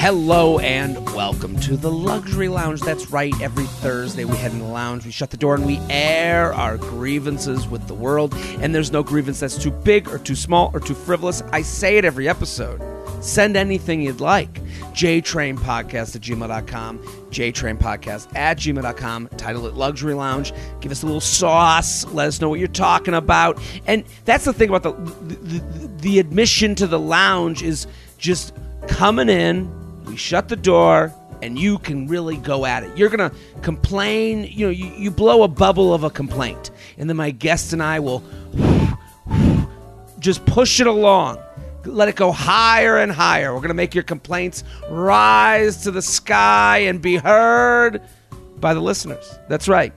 Hello and welcome to the Luxury Lounge. That's right, every Thursday we head in the lounge, we shut the door, and we air our grievances with the world. And there's no grievance that's too big or too small or too frivolous. I say it every episode. Send anything you'd like. JTrain podcast at gmail.com. JTrain podcast at gmail.com. Title it Luxury Lounge. Give us a little sauce. Let us know what you're talking about. And that's the thing about the admission to the lounge is just coming in. We shut the door, and you can really go at it. You're going to complain. You know, you blow a bubble of a complaint, and then my guest and I will just push it along. Let it go higher and higher. We're going to make your complaints rise to the sky and be heard by the listeners. That's right.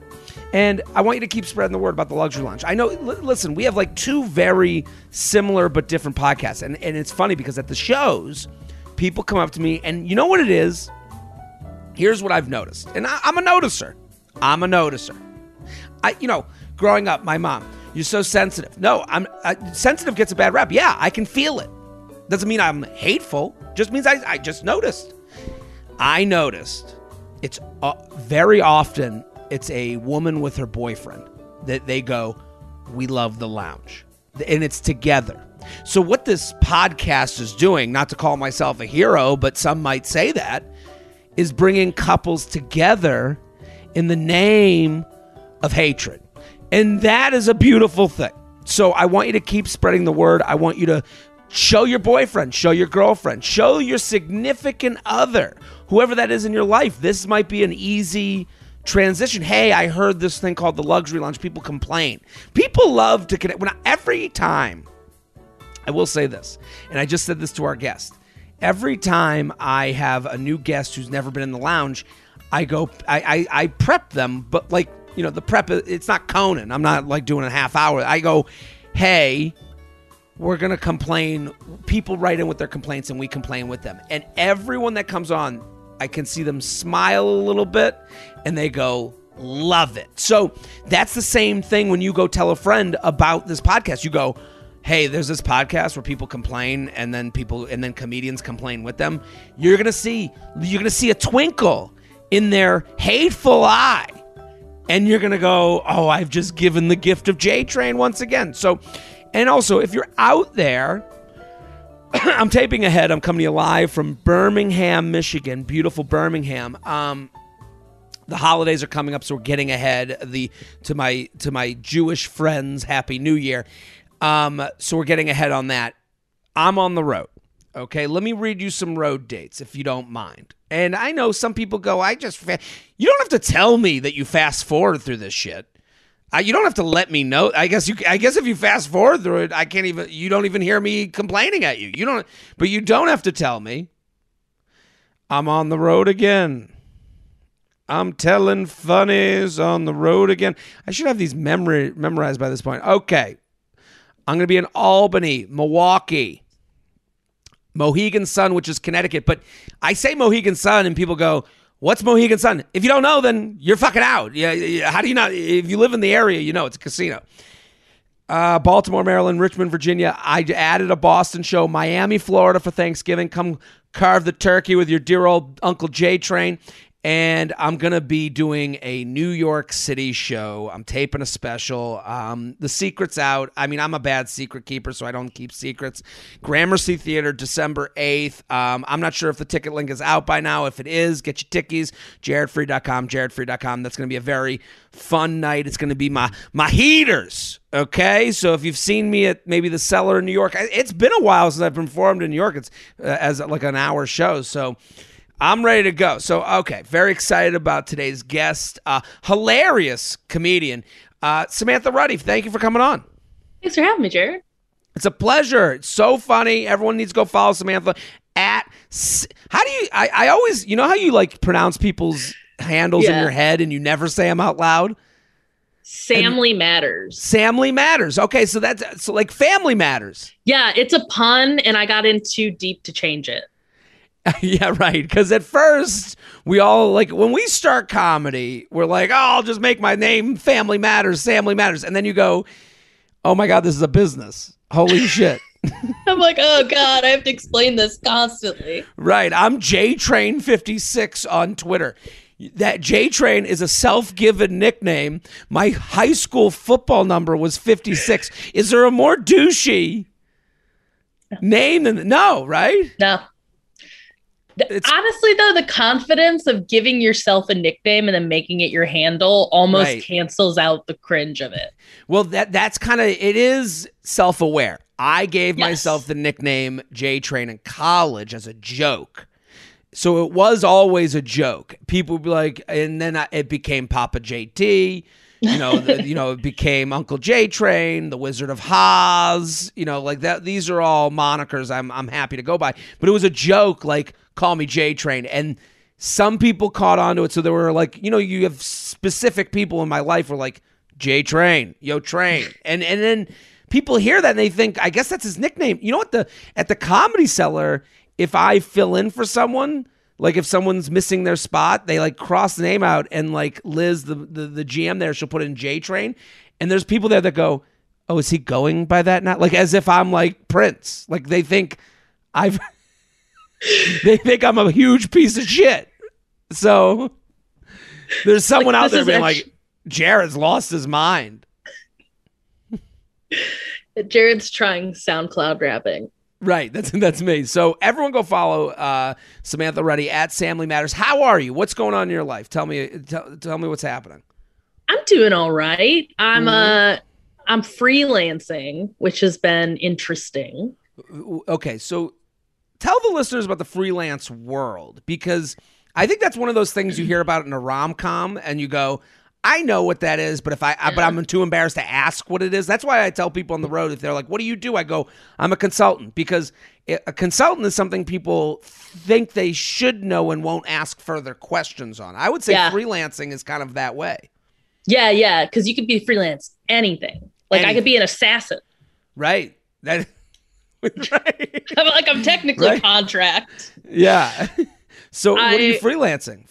And I want you to keep spreading the word about the Luxury Lounge. I know, listen, we have like two very similar but different podcasts. And it's funny because at the shows, people come up to me, and you know what it is? Here's what I've noticed. And I'm a noticer. Growing up, my mom, you're so sensitive. No, sensitive gets a bad rap. Yeah, I can feel it. Doesn't mean I'm hateful. Just means I just noticed. I noticed it's very often it's a woman with her boyfriend that they go, we love the lounge. And it's together. So what this podcast is doing, not to call myself a hero, but some might say that, is bringing couples together in the name of hatred. And that is a beautiful thing. So I want you to keep spreading the word. I want you to show your boyfriend, show your girlfriend, show your significant other, whoever that is in your life. This might be an easy transition. Hey, I heard this thing called the Luxury Lounge. People complain. People love to connect. Every time, I will say this, and I just said this to our guest. Every time I have a new guest who's never been in the lounge, I go, I prep them, but like, you know, the prep, it's not Conan. I'm not like doing a half hour. I go, hey, we're going to complain. People write in with their complaints and we complain with them. And everyone that comes on, I can see them smile a little bit and they go, love it. So that's the same thing when you go tell a friend about this podcast. You go, hey, there's this podcast where people complain and then comedians complain with them. You're going to see a twinkle in their hateful eye. And you're going to go, oh, I've just given the gift of JTrain once again. So, and also, if you're out there, I'm taping ahead. I'm coming to you live from Birmingham, Michigan. Beautiful Birmingham. The holidays are coming up, so we're getting ahead. To my Jewish friends, Happy New Year. So we're getting ahead on that. I'm on the road. Okay, let me read you some road dates, if you don't mind. And I know some people go, you don't have to tell me that you fast forward through this shit. You don't have to let me know. I guess if you fast forward through it, you don't even hear me complaining at you. But you don't have to tell me. I'm on the road again. I'm telling funnies on the road again. I should have these memorized by this point. Okay. I'm going to be in Albany, Milwaukee, Mohegan Sun, which is Connecticut. But I say Mohegan Sun and people go, what's Mohegan Sun? If you don't know, then you're fucking out. Yeah, how do you not? If you live in the area, you know it's a casino. Baltimore, Maryland, Richmond, Virginia. I added a Boston show. Miami, Florida for Thanksgiving. Come carve the turkey with your dear old Uncle JTrain. And I'm going to be doing a New York City show. I'm taping a special. The secret's out. I mean, I'm a bad secret keeper, so I don't keep secrets. Gramercy Theater, December 8th. I'm not sure if the ticket link is out by now. If it is, get your tickies. JaredFreid.com. That's going to be a very fun night. It's going to be my heaters, okay? So if you've seen me at maybe the Cellar in New York, it's been a while since I've performed in New York. It's as like an hour show, so I'm ready to go. So, okay, very excited about today's guest. Hilarious comedian, Samantha Ruddy. Thank you for coming on. Thanks for having me, Jared. It's a pleasure. It's so funny. Everyone needs to go follow Samantha how do you, I always, you know how you like pronounce people's handles in your head and you never say them out loud? Samly Matters. Samly Matters. Okay, so that's like Family Matters. Yeah, it's a pun and I got in too deep to change it. Yeah, right. Because at first, we all, like, when we start comedy, we're like, oh, I'll just make my name Family Matters, Family Matters. And then you go, oh, my God, this is a business. Holy shit. I'm like, oh God, I have to explain this constantly. Right. I'm JTrain 56 on Twitter. That JTrain is a self-given nickname. My high school football number was 56. Is there a more douchey name than no, right? No. Honestly, though, the confidence of giving yourself a nickname and then making it your handle almost cancels out the cringe of it. Well, that's kind of, it is self-aware. I gave myself the nickname JTrain in college as a joke. So it was always a joke. People would be like, and then it became Papa JT. It became Uncle JTrain, the Wizard of Oz. Like that. These are all monikers I'm happy to go by. But it was a joke, like call me JTrain, and some people caught on to it. So there were like, you have specific people in my life were like JTrain, yo train, and then people hear that and they think, I guess that's his nickname. You know what? At the Comedy Cellar, if I fill in for someone, like if someone's missing their spot, they like cross the name out, and like Liz, the GM there, she'll put in JTrain, and there's people there that go, oh, is he going by that now? Like as if I'm like Prince. Like they think they think I'm a huge piece of shit. So there's someone out there being like, Jared's lost his mind. Jared's trying SoundCloud rapping. Right, that's me. So everyone go follow Samantha Ruddy at Samly Matters. How are you? What's going on in your life? Tell me what's happening. I'm doing all right. I'm freelancing, which has been interesting. Okay, so tell the listeners about the freelance world, because I think that's one of those things you hear about in a rom-com and you go, I know what that is, but but I'm too embarrassed to ask what it is. That's why I tell people on the road, if they're like, what do you do? I go, I'm a consultant, because a consultant is something people think they should know and won't ask further questions on. I would say freelancing is kind of that way. Yeah, because you could be freelance anything. Like I could be an assassin. Right. Right. I'm technically contract. Yeah. So what are you freelancing?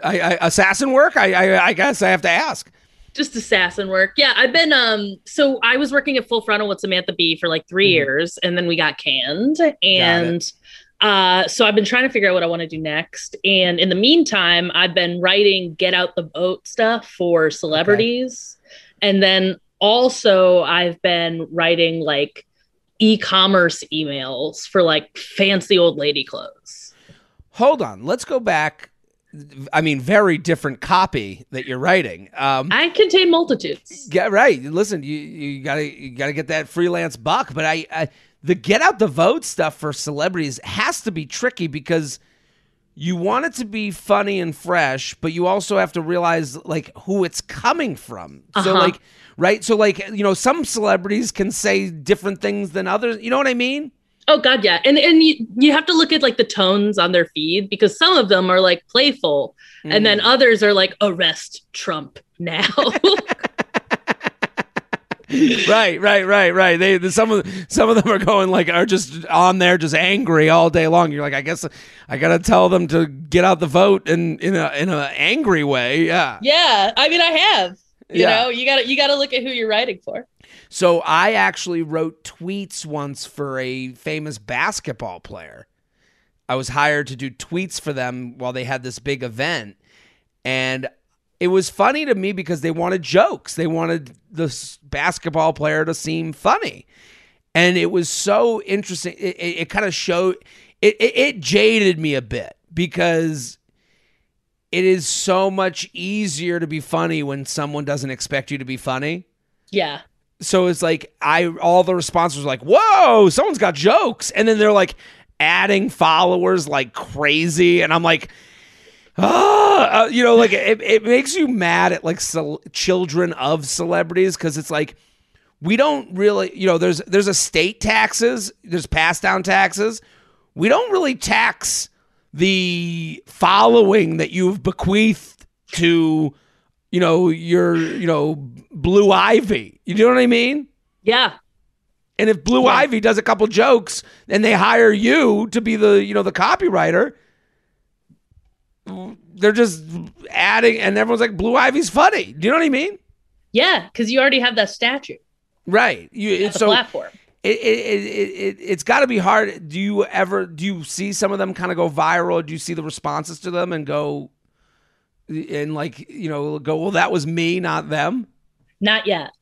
Assassin work? I guess I have to ask. Just assassin work. Yeah, I've been so I was working at Full Frontal with Samantha B for like 3 years, and then we got canned. And so I've been trying to figure out what I want to do next. And in the meantime, I've been writing get out the vote stuff for celebrities. Okay. And then also I've been writing like e-commerce emails for like fancy old lady clothes. Hold on. Let's go back. I mean, very different copy that you're writing. I contain multitudes. Yeah, right. Listen, you gotta get that freelance buck. But the get out the vote stuff for celebrities has to be tricky, because you want it to be funny and fresh, but you also have to realize like who it's coming from. So like, right. So like, some celebrities can say different things than others. You know what I mean? Oh God, yeah. And you have to look at like the tones on their feed, because some of them are like playful and then others are like arrest Trump now. Right. Some of them are going like, are just on there just angry all day long. You're like, I guess I got to tell them to get out the vote in an angry way. Yeah. Yeah. I mean, I have. You know, you got to look at who you're writing for. So I actually wrote tweets once for a famous basketball player. I was hired to do tweets for them while they had this big event. And it was funny to me because they wanted jokes. They wanted the basketball player to seem funny. And it was so interesting. It kind of showed, it jaded me a bit, because it is so much easier to be funny when someone doesn't expect you to be funny. Yeah. So it's like all the responses were like, whoa, someone's got jokes. And then they're like adding followers like crazy. And I'm like, like it makes you mad at like children of celebrities, because it's like, we don't really, there's estate taxes, there's pass down taxes. We don't really tax the following that you've bequeathed to, your, Blue Ivy. You know what I mean? Yeah. And if Blue Ivy does a couple jokes and they hire you to be the, the copywriter, they're just adding, and everyone's like, Blue Ivy's funny. Do you know what I mean? Yeah, because you already have that statue. Right. The platform. it's got to be hard. Do you see some of them kind of go viral? Do you see the responses to them and go, and like, go, well, that was me, not them? Not yet.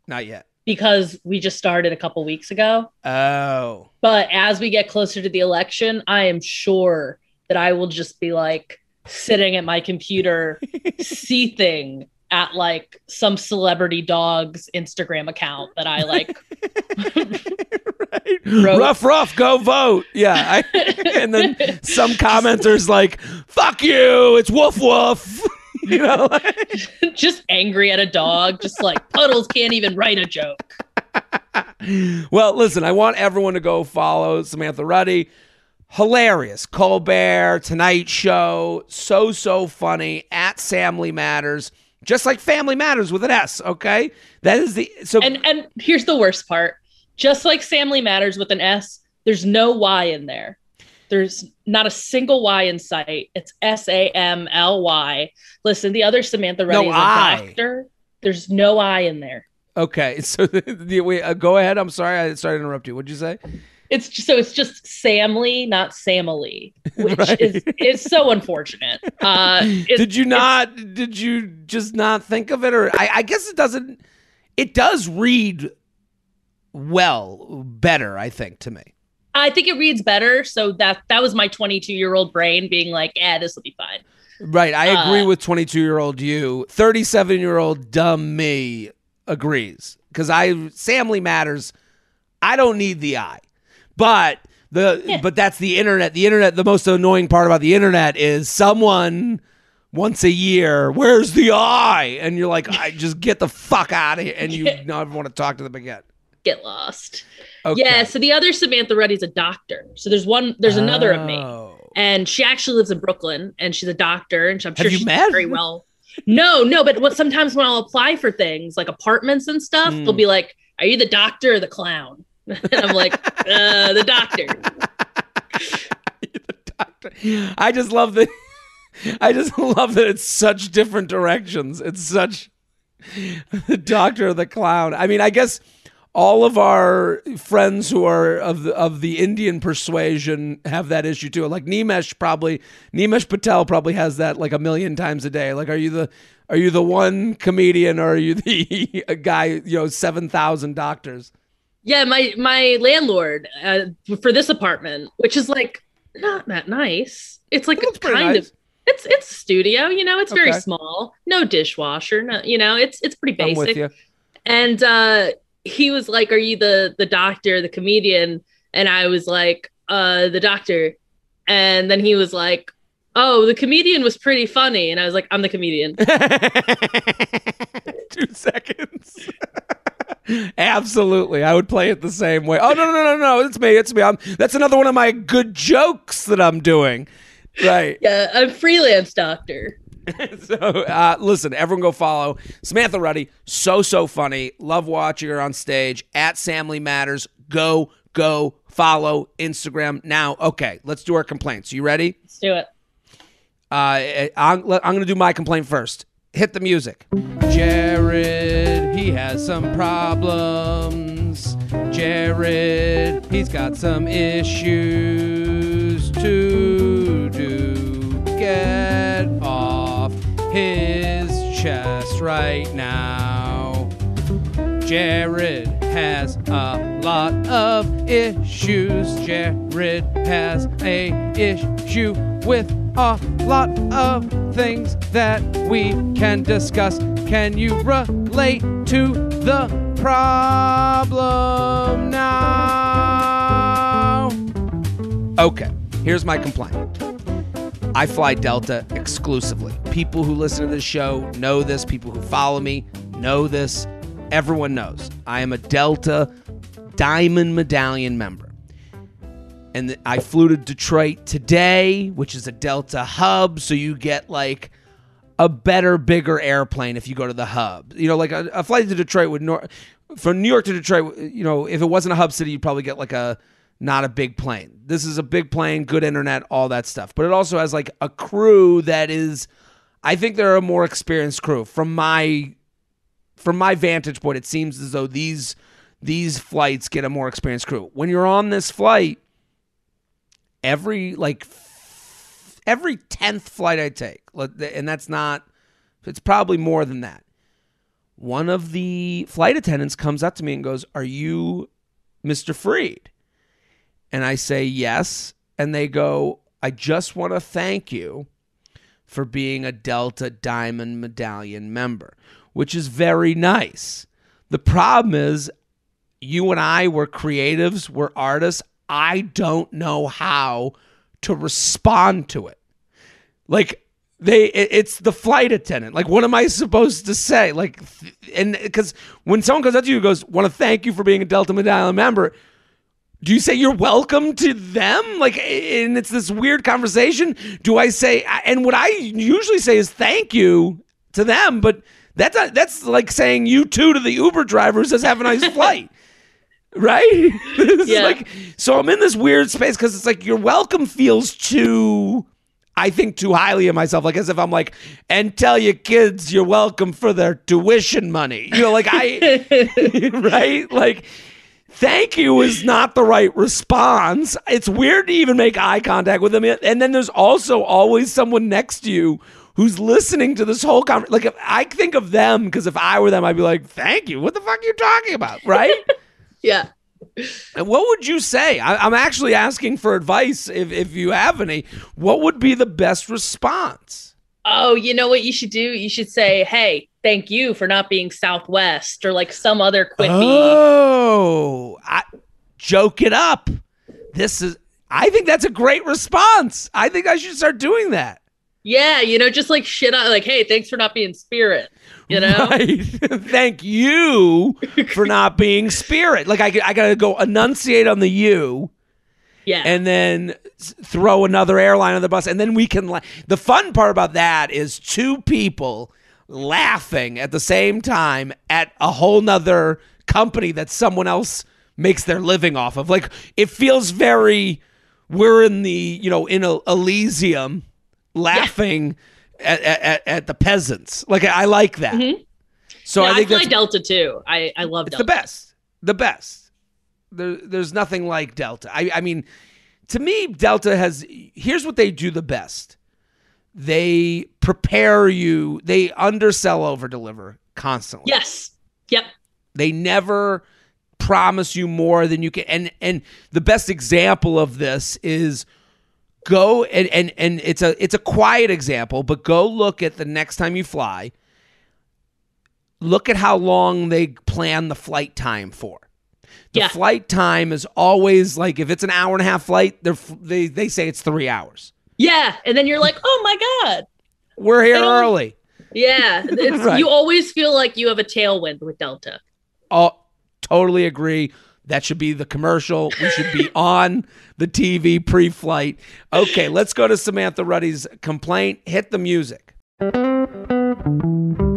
Not yet. Because we just started a couple weeks ago. Oh. But as we get closer to the election, I am sure that I will just be like sitting at my computer, seething at like some celebrity dog's Instagram account that I like. Right. Rough, go vote. Yeah. And then some commenters like, fuck you, it's woof woof. Just angry at a dog, just like Puddles can't even write a joke. Well, listen, I want everyone to go follow Samantha Ruddy. Hilarious. Colbert, Tonight Show, so funny, at Samly Matters. Just like Family Matters with an S, okay? That is and here's the worst part. Just like Samly Matters with an S, there's no Y in there. There's not a single Y in sight. It's SAMLY. Listen, the other Samantha Ruddy is a doctor. There's no I in there. Okay, so go ahead. I'm sorry, I started to interrupt you. What'd you say? It's just Samly, not Samily, which is so unfortunate. Did you just not think of it? Or I guess it does read better, I think, to me. I think it reads better. So that was my 22-year-old brain being like, this will be fine. Right. I agree with 22-year-old you. 37-year-old dumb me agrees. Because Samly Matters, I don't need the I. But that's the internet. The internet, the most annoying part about the internet is someone once a year, where's the I? And you're like, I just get the fuck out of here. And you never want to talk to them again. Get lost. Okay. Yeah, so the other Samantha Ruddy's a doctor. So there's another of me. And she actually lives in Brooklyn and she's a doctor and I'm sure she's very well. No, but sometimes when I'll apply for things like apartments and stuff, they'll be like, are you the doctor or the clown? And I'm like, the doctor. The doctor. I just love that it's such different directions. It's such the doctor or the clown. I mean, I guess all of our friends who are of the Indian persuasion have that issue too. Like Nimesh Patel probably has that like a million times a day. Like, are you the one comedian or are you the guy, 7,000 doctors? Yeah, my landlord for this apartment, which is like not that nice. It's like kind of it's a studio, it's very small. No dishwasher, no, it's pretty basic. I'm with you. And he was like, are you the doctor, the comedian? And I was like, the doctor. And then he was like, oh, the comedian was pretty funny. And I was like, I'm the comedian. 2 seconds. Absolutely. I would play it the same way. Oh, no. It's me. That's another one of my good jokes that I'm doing. Right. Yeah, I'm freelance doctor. So listen, everyone go follow Samantha Ruddy. So funny. Love watching her on stage at Samly Matters. Go follow Instagram now. Okay, let's do our complaints. You ready? Let's do it. I'm going to do my complaint first. Hit the music. Jared, he has some problems. Jared, he's got some issues to do. Get off his chest right now. Jared has a lot of issues. Jared has a issue with a lot of things that we can discuss. Can you relate to the problem now? Okay, here's my complaint. I fly Delta exclusively. People who listen to this show know this. People who follow me know this. Everyone knows. I am a Delta Diamond Medallion member. And I flew to Detroit today, which is a Delta hub, so you get like a better, bigger airplane if you go to the hub. Like a flight to Detroit from New York to Detroit, if it wasn't a hub city, you'd probably get like not a big plane. This is a big plane, good internet, all that stuff. But it also has like a crew that is, I think they're a more experienced crew. From my vantage point, it seems as though these these flights get a more experienced crew. When you're on this flight, every 10th flight I take, and it's probably more than that, one of the flight attendants comes up to me and goes, "Are you Mr. Freid?" And I say, "Yes." And they go, "I just want to thank you for being a Delta Diamond Medallion member," which is very nice. The problem is, you and I were creatives, we're artists. I don't know how to respond to it. Like, it's the flight attendant. Like, what am I supposed to say? Like, and because when someone comes up to you and goes, "Want to thank you for being a Delta Medallion member," do you say you're welcome to them? Like, and it's this weird conversation. Do I say, and what I usually say is thank you to them, but that's like saying you too to the Uber driver who says, "Have a nice flight." Right? Yeah. Like, so I'm in this weird space because it's like your welcome feels too, I think, too highly of myself. Like, as if I'm like, "And tell your kids you're welcome for their tuition money." You know, like right? Like, thank you is not the right response. It's weird to even make eye contact with them. And then there's also always someone next to you who's listening to this whole conversation. Like, if I think of them, because if I were them, I'd be like, "Thank you. What the fuck are you talking about?" Right? Yeah. And what would you say? I'm actually asking for advice if you have any. What would be the best response? Oh, you know what you should do? You should say, "Hey, thank you for not being Southwest," or like some other quippy. Oh, joke it up. I think that's a great response. I think I should start doing that. Yeah, just like shit on, like, "Hey, thanks for not being Spirit." Right. Thank you for not being Spirit. Like, I got to go enunciate on the you. Yeah. And then throw another airline on the bus. And then we can the fun part about that is two people laughing at the same time at a whole nother company that someone else makes their living off of. Like, it feels very, we're in the, in Elysium laughing at the peasants. Like, I like that. Mm-hmm. So I think I fly Delta too. I love Delta. The best. There's nothing like Delta. I mean, to me, Delta here's what they do the best. They prepare you. They undersell, over deliver constantly. Yes. Yep. They never promise you more than you can. And the best example of this is, go and it's a quiet example, but go look at the next time you fly. Look at how long they plan the flight time for. The flight time is always like, if it's an hour and a half flight, they say it's 3 hours. Yeah, and then you're like, "Oh my God, we're here early." Yeah, Right. You always feel like you have a tailwind with Delta. Oh, totally agree. That should be the commercial. We should be on the TV pre-flight. Okay, let's go to Samantha Ruddy's complaint. Hit the music.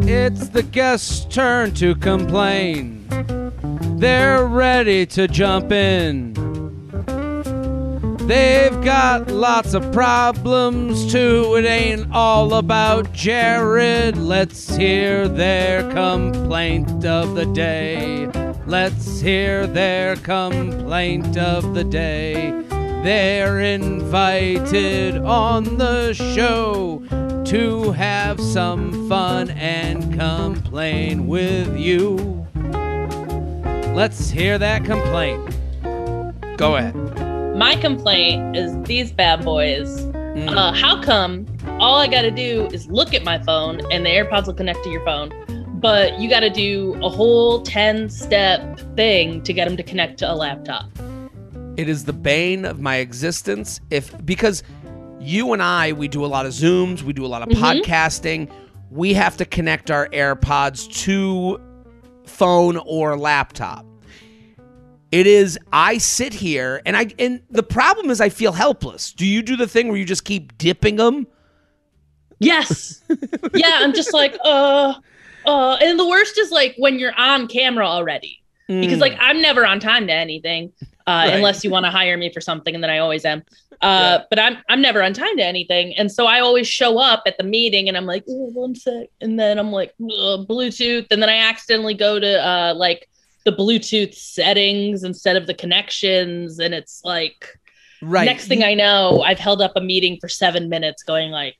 It's the guest's turn to complain. They're ready to jump in. They've got lots of problems too. It ain't all about Jared. Let's hear their complaint of the day. Let's hear their complaint of the day. They're invited on the show to have some fun and complain with you. Let's hear that complaint. Go ahead. My complaint is these bad boys. How come all I gotta do is look at my phone and the AirPods will connect to your phone, but you gotta do a whole 10-step thing to get them to connect to a laptop? It is the bane of my existence. Because you and I, we do a lot of Zooms, we do a lot of podcasting. We have to connect our AirPods to phone or laptop. It is, I sit here and the problem is I feel helpless. Do you do the thing where you just keep dipping them? Yes. Yeah, I'm just like, and the worst is like when you're on camera already. Because like I'm never on time to anything. Right. Unless you want to hire me for something, and then I always am. But I'm never on time to anything. And so I always show up at the meeting and I'm like, oh, 1 sec. And then I'm like, Bluetooth. And then I accidentally go to the Bluetooth settings instead of the connections. And it's like, next thing I know, I've held up a meeting for 7 minutes going like,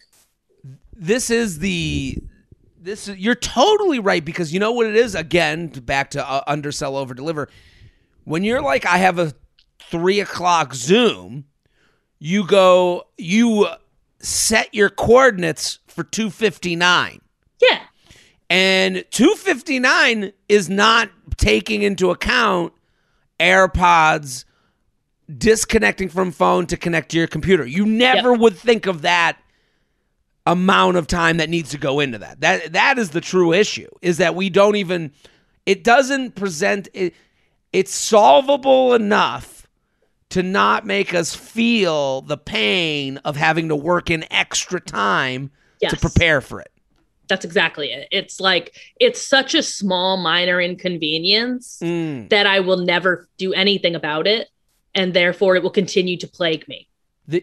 you're totally right, because you know what it is? Again, back to undersell, over deliver. When you're like, I have a 3:00 Zoom, you set your coordinates for 2:59. Yeah. And 2:59 is not taking into account AirPods, disconnecting from phone to connect to your computer. You never would think of that amount of time that needs to go into that. That is the true issue, is that we don't even, it doesn't present, it's solvable enough to not make us feel the pain of having to work in extra time to prepare for it. That's exactly it. It's like, it's such a small, minor inconvenience that I will never do anything about it. And therefore it will continue to plague me. There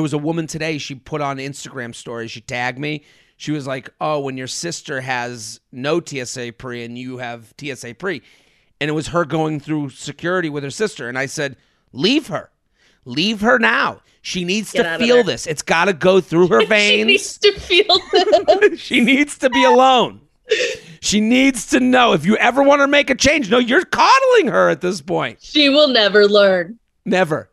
was a woman today, she put on Instagram stories, she tagged me. She was like, oh, when your sister has no TSA pre and you have TSA pre. And it was her going through security with her sister. And I said, leave her. Leave her now. She needs to feel this. It's got to go through her veins. She needs to feel this. She needs to be alone. She needs to know, if you ever want to make a change, no, you're coddling her at this point. She will never learn. Never.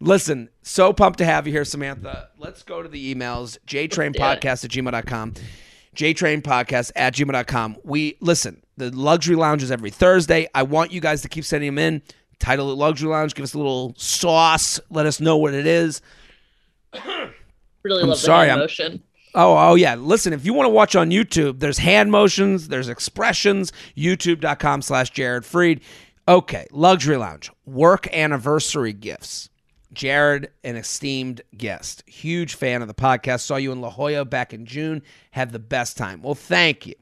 Listen, so pumped to have you here, Samantha. Let's go to the emails. JTrainPodcast@gmail.com. JTrainPodcast@gmail.com. Listen, the Luxury Lounge is every Thursday. I want you guys to keep sending them in. Title it Luxury Lounge. Give us a little sauce. Let us know what it is. Really love the hand motion. Oh, yeah. Listen, if you want to watch on YouTube, there's hand motions, there's expressions, youtube.com/Jared Freid. Okay, Luxury Lounge, work anniversary gifts. Jared, an esteemed guest, huge fan of the podcast, saw you in La Jolla back in June, had the best time. Well, thank you.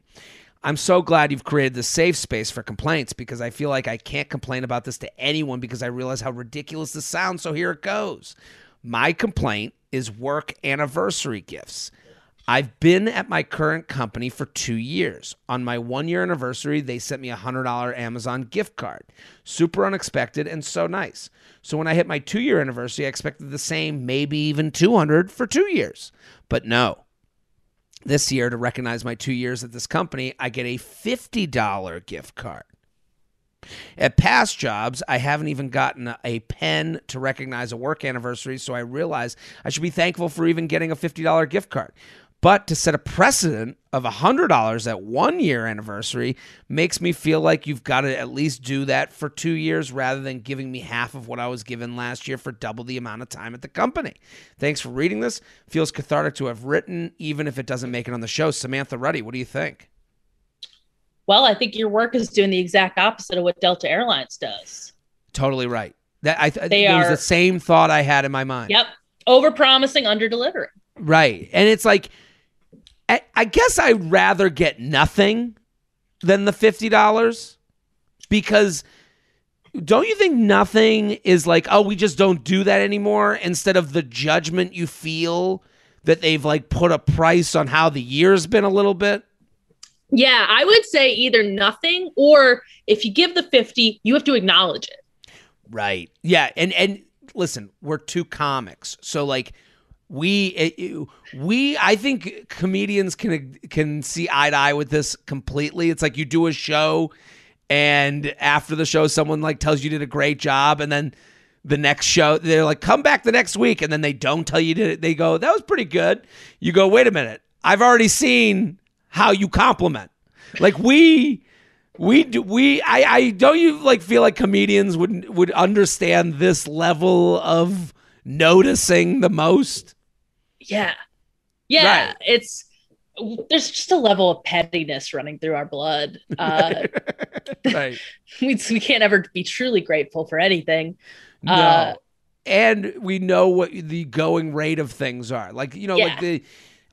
I'm so glad you've created this safe space for complaints, because I feel like I can't complain about this to anyone because I realize how ridiculous this sounds, so here it goes. My complaint is work anniversary gifts. I've been at my current company for 2 years. On my 1-year anniversary, they sent me a $100 Amazon gift card. Super unexpected and so nice. So when I hit my 2-year anniversary, I expected the same, maybe even $200 for 2 years. But no. This year, to recognize my 2 years at this company, I get a $50 gift card. At past jobs, I haven't even gotten a pen to recognize a work anniversary, so I realize I should be thankful for even getting a $50 gift card. But to set a precedent of $100 at 1-year anniversary makes me feel like you've got to at least do that for 2 years rather than giving me half of what I was given last year for double the amount of time at the company. Thanks for reading this. Feels cathartic to have written, even if it doesn't make it on the show. Samantha Ruddy, what do you think? Well, I think your work is doing the exact opposite of what Delta Airlines does. Totally right. It was the same thought I had in my mind. Yep. Over-promising, under-delivering. Right. And it's like, I guess I'd rather get nothing than the $50, because don't you think nothing is like, oh, we just don't do that anymore, instead of the judgment you feel that they've like put a price on how the year's been a little bit? Yeah, I would say either nothing, or if you give the 50, you have to acknowledge it. Right. Yeah. And listen, we're two comics. So like, I think comedians can see eye to eye with this completely. It's like you do a show, and after the show, someone like tells you did a great job, and then the next show, they're like, come back the next week, and then they don't tell you did it. They go, that was pretty good. You go, wait a minute, I've already seen how you compliment. Like I don't you like feel like comedians would understand this level of noticing the most? Yeah. Right. There's just a level of pettiness running through our blood. Right. We can't ever be truly grateful for anything. No. And we know what the going rate of things are. Like, like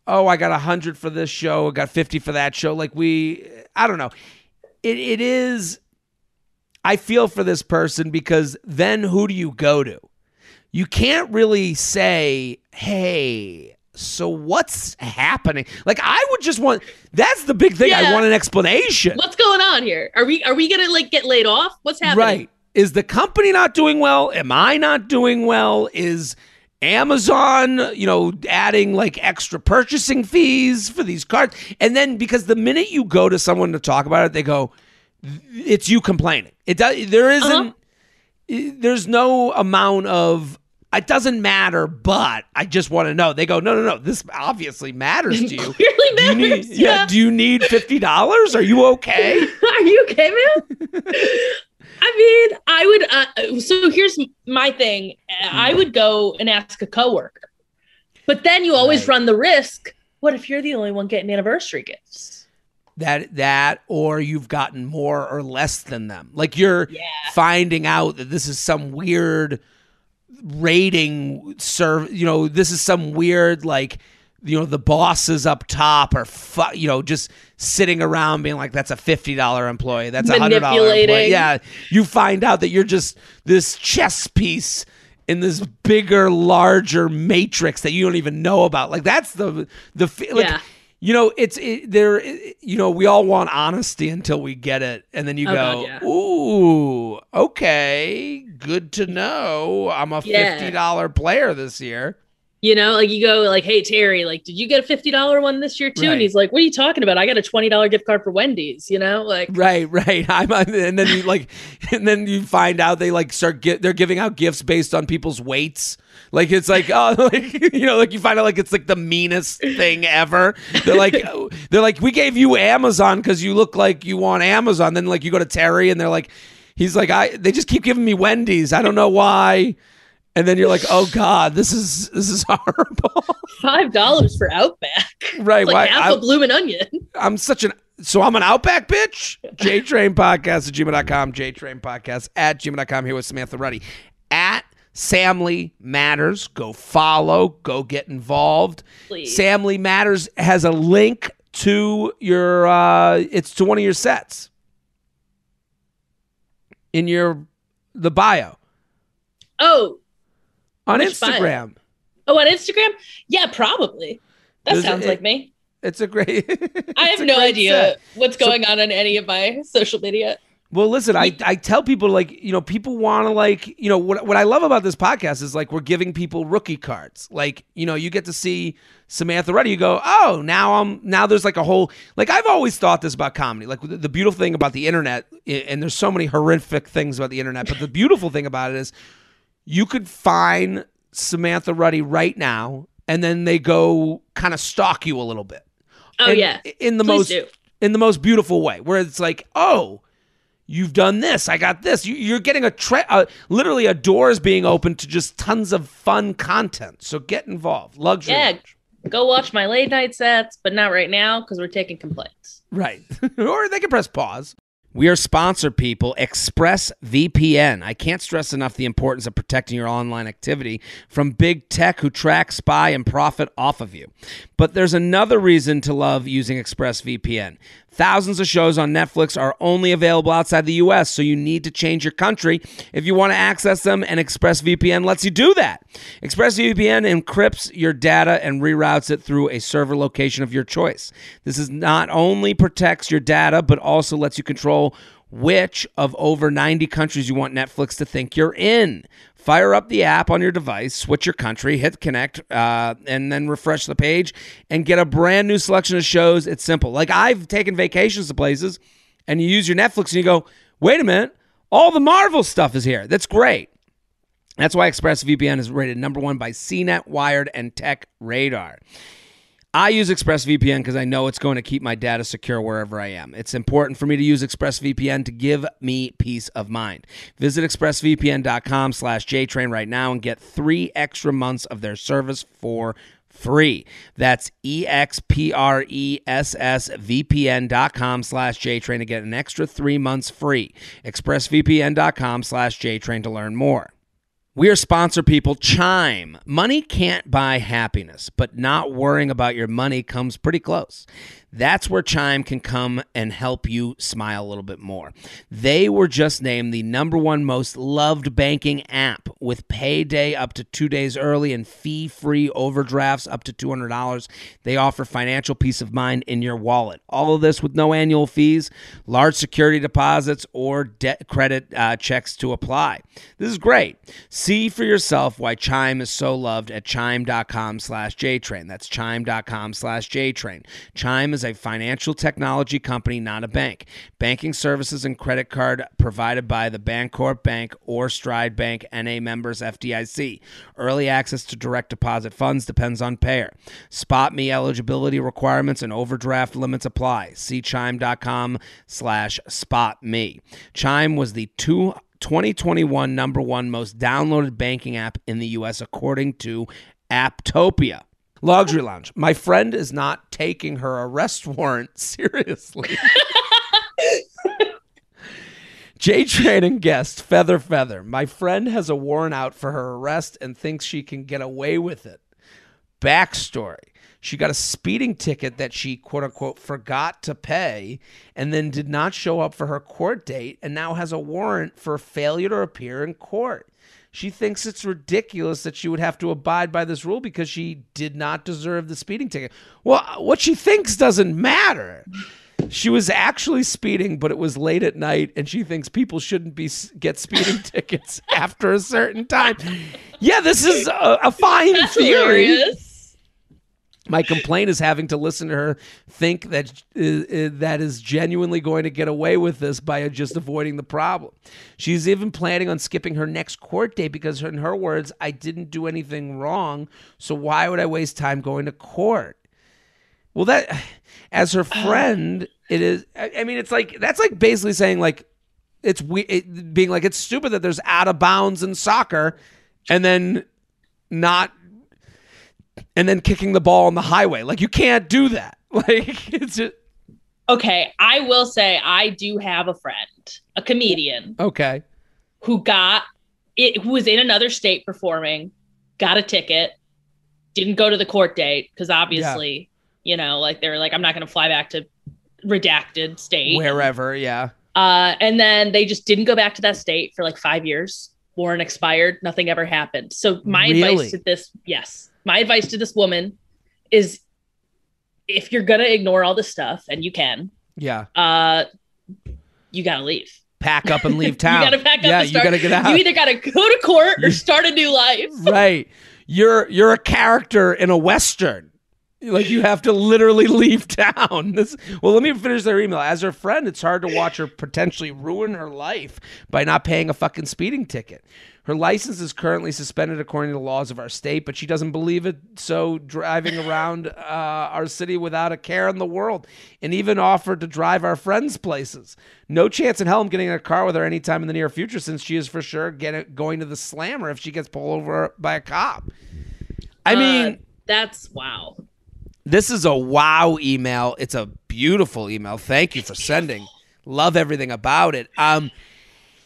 I got 100 for this show, I got 50 for that show. Like I don't know. It is, I feel for this person, because then who do you go to? You can't really say, hey, so what's happening? Like, I would just want, that's the big thing. I want an explanation. What's going on here? Are we going to like get laid off? What's happening? Right. Is the company not doing well? Am I not doing well? Is Amazon, adding like extra purchasing fees for these cards? And then because the minute you go to someone to talk about it, they go, it's you complaining. There's no amount of, it doesn't matter, but I just want to know. They go, no. This obviously matters to you. Clearly matters. Do you need $50? Are you okay? Are you okay, man? I mean, I would, so here's my thing. I would go and ask a coworker, but then you always run the risk. What if you're the only one getting anniversary gifts? That, or you've gotten more or less than them. Like you're finding out that this is some weird rating this is some weird, like, the bosses up are just sitting around being like, that's a $50 employee. That's a $100 employee. Yeah. You find out that you're just this chess piece in this bigger, larger matrix that you don't even know about. Like, that's we all want honesty until we get it. And then you ooh, okay, good to know. I'm a $50 player this year. Like you go like, hey, Terry, like, did you get a $50 one this year too? Right. And he's like, what are you talking about? I got a $20 gift card for Wendy's, like. Right. And then you find out they like they're giving out gifts based on people's weights. Like, it's like, like you find out like it's like the meanest thing ever. They're like, we gave you Amazon because you look like you want Amazon. Then like you go to Terry and he's like, they just keep giving me Wendy's. I don't know why. And then you're like, oh God, this is horrible. $5 for Outback. Right. It's like half a bloomin' onion. I'm an Outback bitch? JTrain podcast at gmail.com. JTrain podcast at gmail.com. Here with Samantha Ruddy at Samly Matters. Go follow, go get involved. Please. Samly Matters has a link to your, it's to one of your sets in the bio. Oh, on Instagram. Bio? Oh, on Instagram? Yeah, probably. That sounds like me. It's a great. I have no idea what's going on any of my social media. Well, listen, I tell people, like, people want to, like, what I love about this podcast is, like, we're giving people rookie cards. Like, you get to see Samantha Ruddy. You go, oh, now there's like a whole, like, I've always thought this about comedy. Like, the beautiful thing about the internet, and there's so many horrific things about the internet, but the beautiful thing about it is you could find Samantha Ruddy right now, and then they go kind of stalk you a little bit. Oh, yeah. In the most beautiful way, where it's like, oh, you've done this. I got this. You're getting literally a door is being opened to just tons of fun content. So get involved. Luxury. Yeah, go watch my late night sets, but not right now because we're taking complaints. Right. Or they can press pause. We are sponsored, people. ExpressVPN. I can't stress enough the importance of protecting your online activity from big tech who track, spy, and profit off of you. But there's another reason to love using ExpressVPN. Thousands of shows on Netflix are only available outside the U.S., so you need to change your country if you want to access them, and ExpressVPN lets you do that. ExpressVPN encrypts your data and reroutes it through a server location of your choice. This is not only protects your data, but also lets you control which of over 90 countries you want Netflix to think you're in. Fire up the app on your device, switch your country, hit connect, and then refresh the page and get a brand new selection of shows. It's simple. Like, I've taken vacations to places and you use your Netflix and you go, wait a minute, all the Marvel stuff is here. That's great. That's why ExpressVPN is rated #1 by CNET, Wired, and Tech Radar. I use ExpressVPN because I know it's going to keep my data secure wherever I am. It's important for me to use ExpressVPN to give me peace of mind. Visit expressvpn.com/JTrain right now and get 3 extra months of their service for free. That's expressvpn.com/JTrain to get an extra 3 months free. expressvpn.com/JTrain to learn more. We are sponsor people. Chime. Money can't buy happiness, but not worrying about your money comes pretty close. That's where Chime can come and help you smile a little bit more. They were just named the #1 most loved banking app with payday up to 2 days early and fee-free overdrafts up to $200. They offer financial peace of mind in your wallet. All of this with no annual fees, large security deposits, or debt credit checks to apply. This is great. See for yourself why Chime is so loved at chime.com/JTrain. That's chime.com/JTrain. Chime is a financial technology company, not a bank. Banking services and credit card provided by the Bancorp Bank or Stride Bank, NA members FDIC. Early access to direct deposit funds depends on payer. Spot Me eligibility requirements and overdraft limits apply. See chime.com/spotme. Chime was the 2021 #1 most downloaded banking app in the U.S. according to Apptopia. Luxury Lounge. My friend is not taking her arrest warrant seriously. JTrain and guest, Feather. My friend has a warrant out for her arrest and thinks she can get away with it. Backstory. She got a speeding ticket that she, quote-unquote, forgot to pay and then did not show up for her court date and now has a warrant for failure to appear in court. She thinks it's ridiculous that she would have to abide by this rule because she did not deserve the speeding ticket. Well, what she thinks doesn't matter. She was actually speeding, but it was late at night, and she thinks people shouldn't get speeding tickets after a certain time. Yeah, this is a fine theory. Hilarious. My complaint is having to listen to her think that that is genuinely going to get away with this by just avoiding the problem. She's even planning on skipping her next court date because, in her words, I didn't do anything wrong, so why would I waste time going to court? Well, that, as her friend, it is. I mean, it's like that's like basically saying like being like it's stupid that there's out of bounds in soccer, and then kicking the ball on the highway. Like, you can't do that. Like, it's just... Okay, I will say I do have a friend, a comedian. Okay. Who was in another state performing, got a ticket, didn't go to the court date, because obviously, like they were like, I'm not going to fly back to redacted state. Wherever, yeah. And then they just didn't go back to that state for like 5 years. Warrant expired. Nothing ever happened. So my advice to this, my advice to this woman is if you're going to ignore all this stuff, and you can, you got to leave. Pack up and leave town. You got to pack up and start. You got to get out. You either got to go to court or start a new life. Right. You're a character in a Western. Like, you have to literally leave town. Well, let me finish their email. As her friend, it's hard to watch her potentially ruin her life by not paying a fucking speeding ticket. Her license is currently suspended according to the laws of our state, but she doesn't believe it, so driving around our city without a care in the world, and even offered to drive our friends' places. No chance in hell I'm getting in a car with her anytime in the near future, since she is for sure going to the slammer if she gets pulled over by a cop. I mean... That's wow. This is a wow email. It's a beautiful email. Thank you for sending. Love everything about it.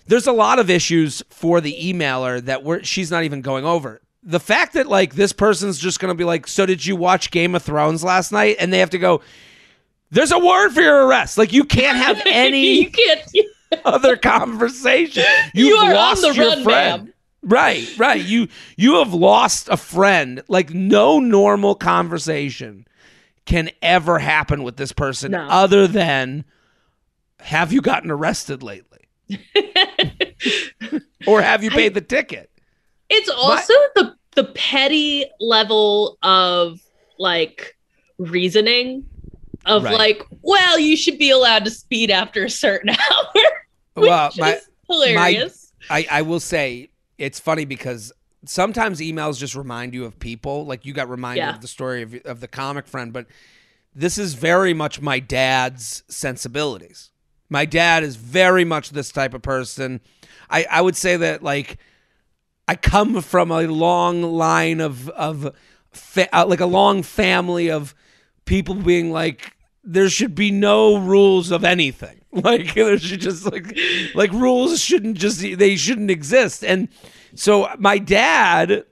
There's a lot of issues for the emailer that she's not even going over. The fact that like this person's just going to be like, so did you watch Game of Thrones last night? And they have to go, there's a warrant for your arrest. Like, you can't have any other conversation. You are lost on the run, friend. Ma'am. Right. You have lost a friend. Like, no normal conversation can ever happen with this person other than, have you gotten arrested lately? Or have you paid the ticket? It's also the petty level of like reasoning of like, well, you should be allowed to speed after a certain hour. Which is hilarious. I will say, it's funny because sometimes emails just remind you of people. Like, you got reminded of the story of the comic friend, but this is very much my dad's sensibilities. My dad is very much this type of person. I would say that, like, I come from a long line of like a long family of people being like, there should be no rules of anything. Like, there should just like rules shouldn't exist. And So my dad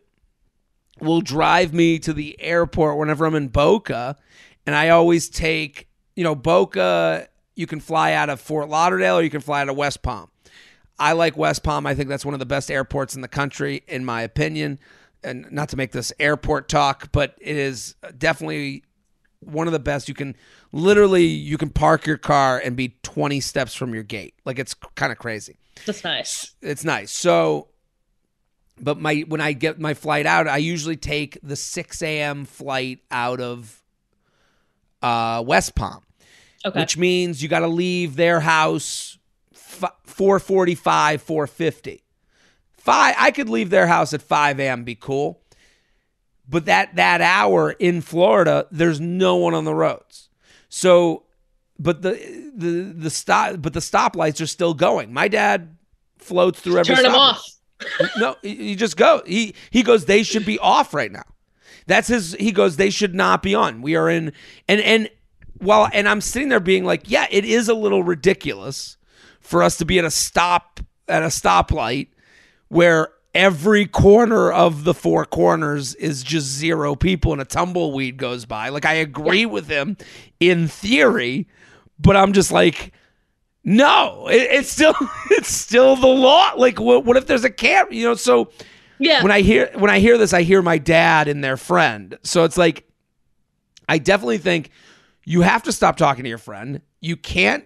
will drive me to the airport whenever I'm in Boca, and I always take, Boca, you can fly out of Fort Lauderdale or you can fly out of West Palm. I like West Palm. I think that's one of the best airports in the country, in my opinion. And not to make this airport talk, but it is definitely one of the best. You can park your car and be 20 steps from your gate. Like, it's kind of crazy. That's nice. It's nice. So, but when I get my flight out, I usually take the 6 a.m. flight out of West Palm, which means you got to leave their house 4:45, 4:50. I could leave their house at 5 a.m. Be cool. But that hour in Florida, there's no one on the roads. So, but the stoplights are still going. My dad floats through every. Turn them off. No, he just goes. He goes, they should be off right now. That's his. He goes, they should not be on. We are in, and I'm sitting there being like, yeah, it is a little ridiculous for us to be at a stoplight where every corner of the four corners is just zero people and a tumbleweed goes by. Like, I agree with him in theory, but I'm just like, no, it's still the law. Like, what if there's a camera? So yeah. When I hear this, I hear my dad and their friend. So it's like, I definitely think you have to stop talking to your friend. You can't.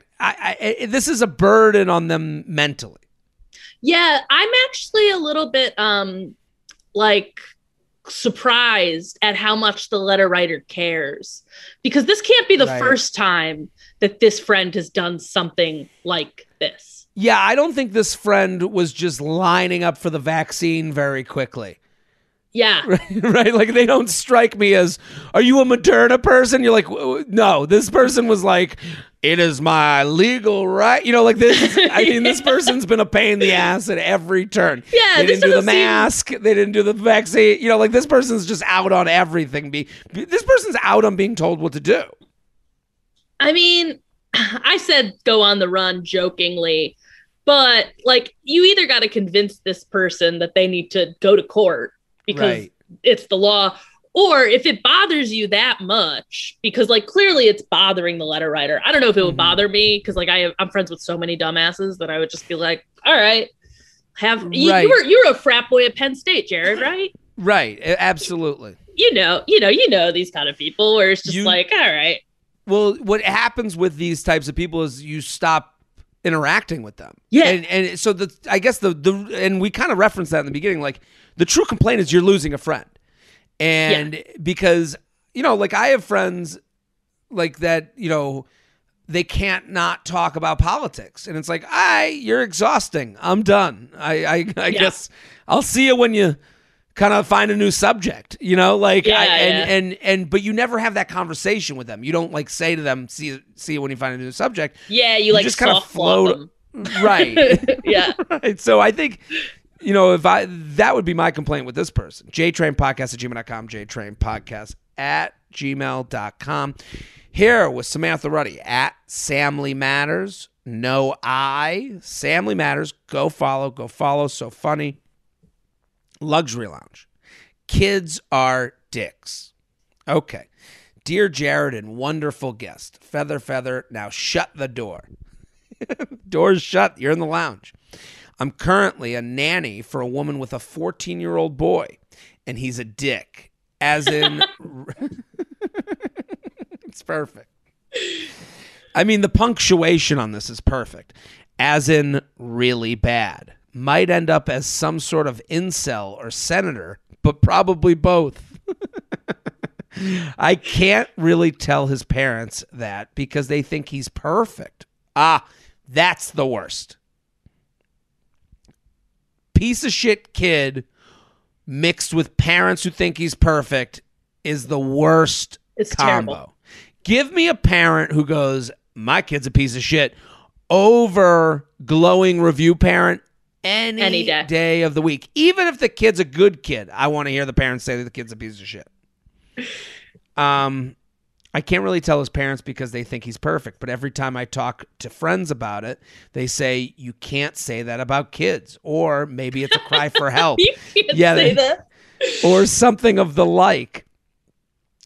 This is a burden on them mentally. Yeah, I'm actually a little bit surprised at how much the letter writer cares, because this can't be the first time that this friend has done something like this. Yeah, I don't think this friend was just lining up for the vaccine very quickly. Yeah. Right? Like, they don't strike me as, are you a Moderna person? You're like, no, this person was like, it is my legal right. Like this. I mean, this person's been a pain in the ass at every turn. Yeah. They didn't do the mask. They didn't do the vaccine. Like, this person's just out on everything. This person's out on being told what to do. I mean, I said go on the run jokingly, but like, you either got to convince this person that they need to go to court because it's the law, or if it bothers you that much, because like, clearly it's bothering the letter writer. I don't know if it would bother me, because like I'm friends with so many dumbasses that I would just be like, all right, you were a frat boy at Penn State, Jared, right? Right, absolutely. You know these kind of people where it's just like, all right. Well, what happens with these types of people is you stop interacting with them. Yeah. And so I guess and we kind of referenced that in the beginning, like, the true complaint is you're losing a friend. And because, like, I have friends like that, they can't not talk about politics. And it's like, you're exhausting. I'm done. I guess I'll see you when you kind of find a new subject, but you never have that conversation with them. You don't like say to them, see you when you find a new subject. Yeah. You like just kind of float. Right. Yeah. Right. So I think, that would be my complaint with this person. JTrainPodcast@gmail.com, JTrainPodcast@gmail.com. Here with Samantha Ruddy at Samly Matters. No I. Samly Matters. Go follow. So funny. Luxury Lounge. Kids are dicks. Okay. Dear Jared and wonderful guest. Feather. Now shut the door. Door's shut. You're in the lounge. I'm currently a nanny for a woman with a 14-year-old boy, and he's a dick. As in, it's perfect. I mean, the punctuation on this is perfect. As in, really bad. Might end up as some sort of incel or senator, but probably both. I can't really tell his parents that because they think he's perfect. That's the worst. Piece of shit kid mixed with parents who think he's perfect is the worst combo. Terrible. Give me a parent who goes, my kid's a piece of shit, over glowing review parent any day of the week. Even if the kid's a good kid, I want to hear the parents say that the kid's a piece of shit. I can't really tell his parents because they think he's perfect, but every time I talk to friends about it, they say, you can't say that about kids, or maybe it's a cry for help. You can't say that. Or something of the like.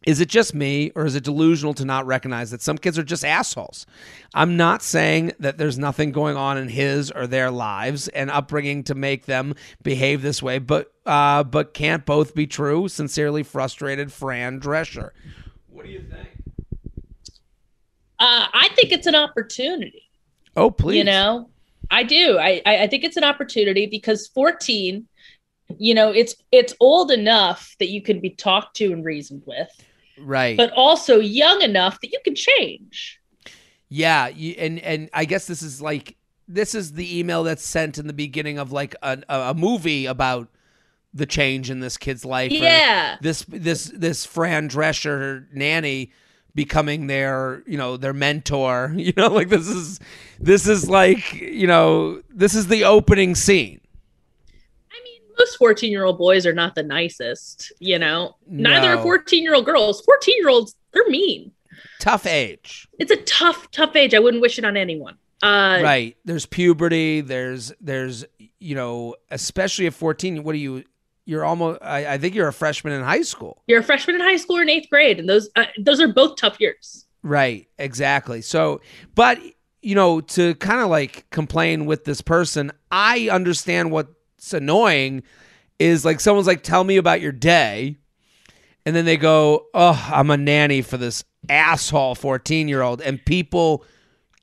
Is it just me, or is it delusional to not recognize that some kids are just assholes? I'm not saying that there's nothing going on in his or their lives and upbringing to make them behave this way, but can't both be true? Sincerely frustrated, Fran Drescher. What do you think? I think it's an opportunity. Oh, please. You know, I do. I think it's an opportunity because 14, you know, it's old enough that you can be talked to and reasoned with. Right. But also young enough that you can change. Yeah. And I guess this is the email that's sent in the beginning of like a movie about the change in this kid's life. Yeah. This Fran Drescher nanny becoming their mentor, like this is like, this is the opening scene. I mean, most 14-year-old boys are not the nicest, No. Neither are 14-year-old girls. 14-year-olds, they're mean. Tough age. It's a tough age. I wouldn't wish it on anyone. Right. There's puberty. There's, especially at 14, you're almost, I think you're a freshman in high school. You're a freshman in high school or in 8th grade. And those are both tough years. Right. Exactly. So, but, to kind of like complain with this person, I understand what's annoying is like, someone's like, tell me about your day. And then they go, oh, I'm a nanny for this asshole 14-year-old. And people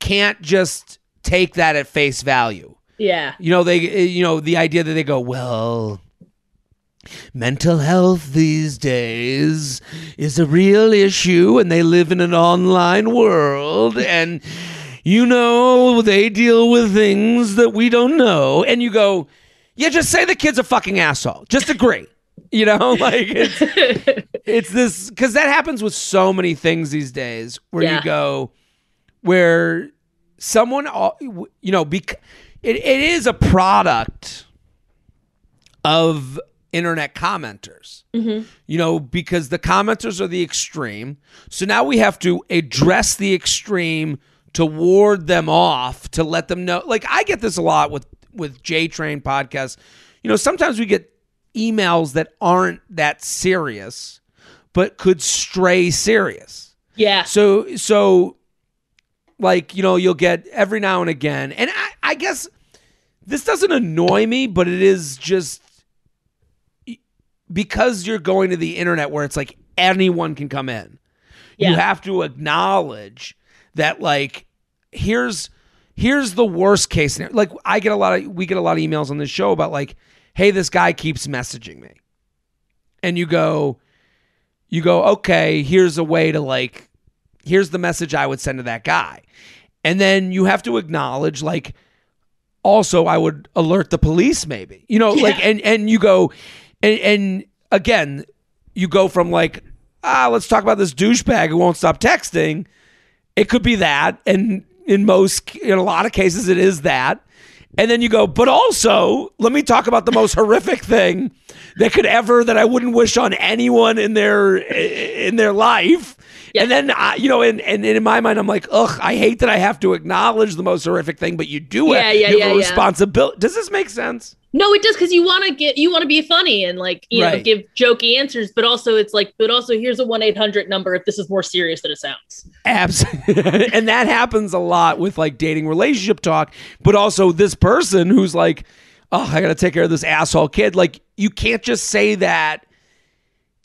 can't just take that at face value. Yeah. The idea that they go, well, mental health these days is a real issue and they live in an online world and, they deal with things that we don't know. And you go, yeah, just say the kid's a fucking asshole. Just agree. Like it's this, because that happens with so many things these days where you go, where someone, it is a product of internet commenters, because the commenters are the extreme. So now we have to address the extreme to ward them off, to let them know. Like I get this a lot with JTrain podcasts. Sometimes we get emails that aren't that serious, but could stray serious. Yeah. So like, you'll get every now and again. And I guess this doesn't annoy me, but it is just because you're going to the internet where it's like anyone can come in. Yeah. You have to acknowledge that like, here's the worst case scenario. Like we get a lot of emails on this show about like, hey, this guy keeps messaging me. And you go, okay, here's a way to like, here's the message I would send to that guy. And then you have to acknowledge like, also I would alert the police maybe, like, and you go, and again, you go from like, let's talk about this douchebag who won't stop texting. It could be that. And in a lot of cases it is that. And then you go, but also let me talk about the most horrific thing that I wouldn't wish on anyone in their life. Yeah. And then, and in my mind, I'm like, ugh, I hate that I have to acknowledge the most horrific thing, but you do it. You have a responsibility. Does this make sense? No, it does, because you want to be funny and like, give jokey answers, but also it's like, here's a 1-800 number if this is more serious than it sounds. Absolutely. And that happens a lot with like dating relationship talk, but also this person who's like, oh, I got to take care of this asshole kid. Like you can't just say that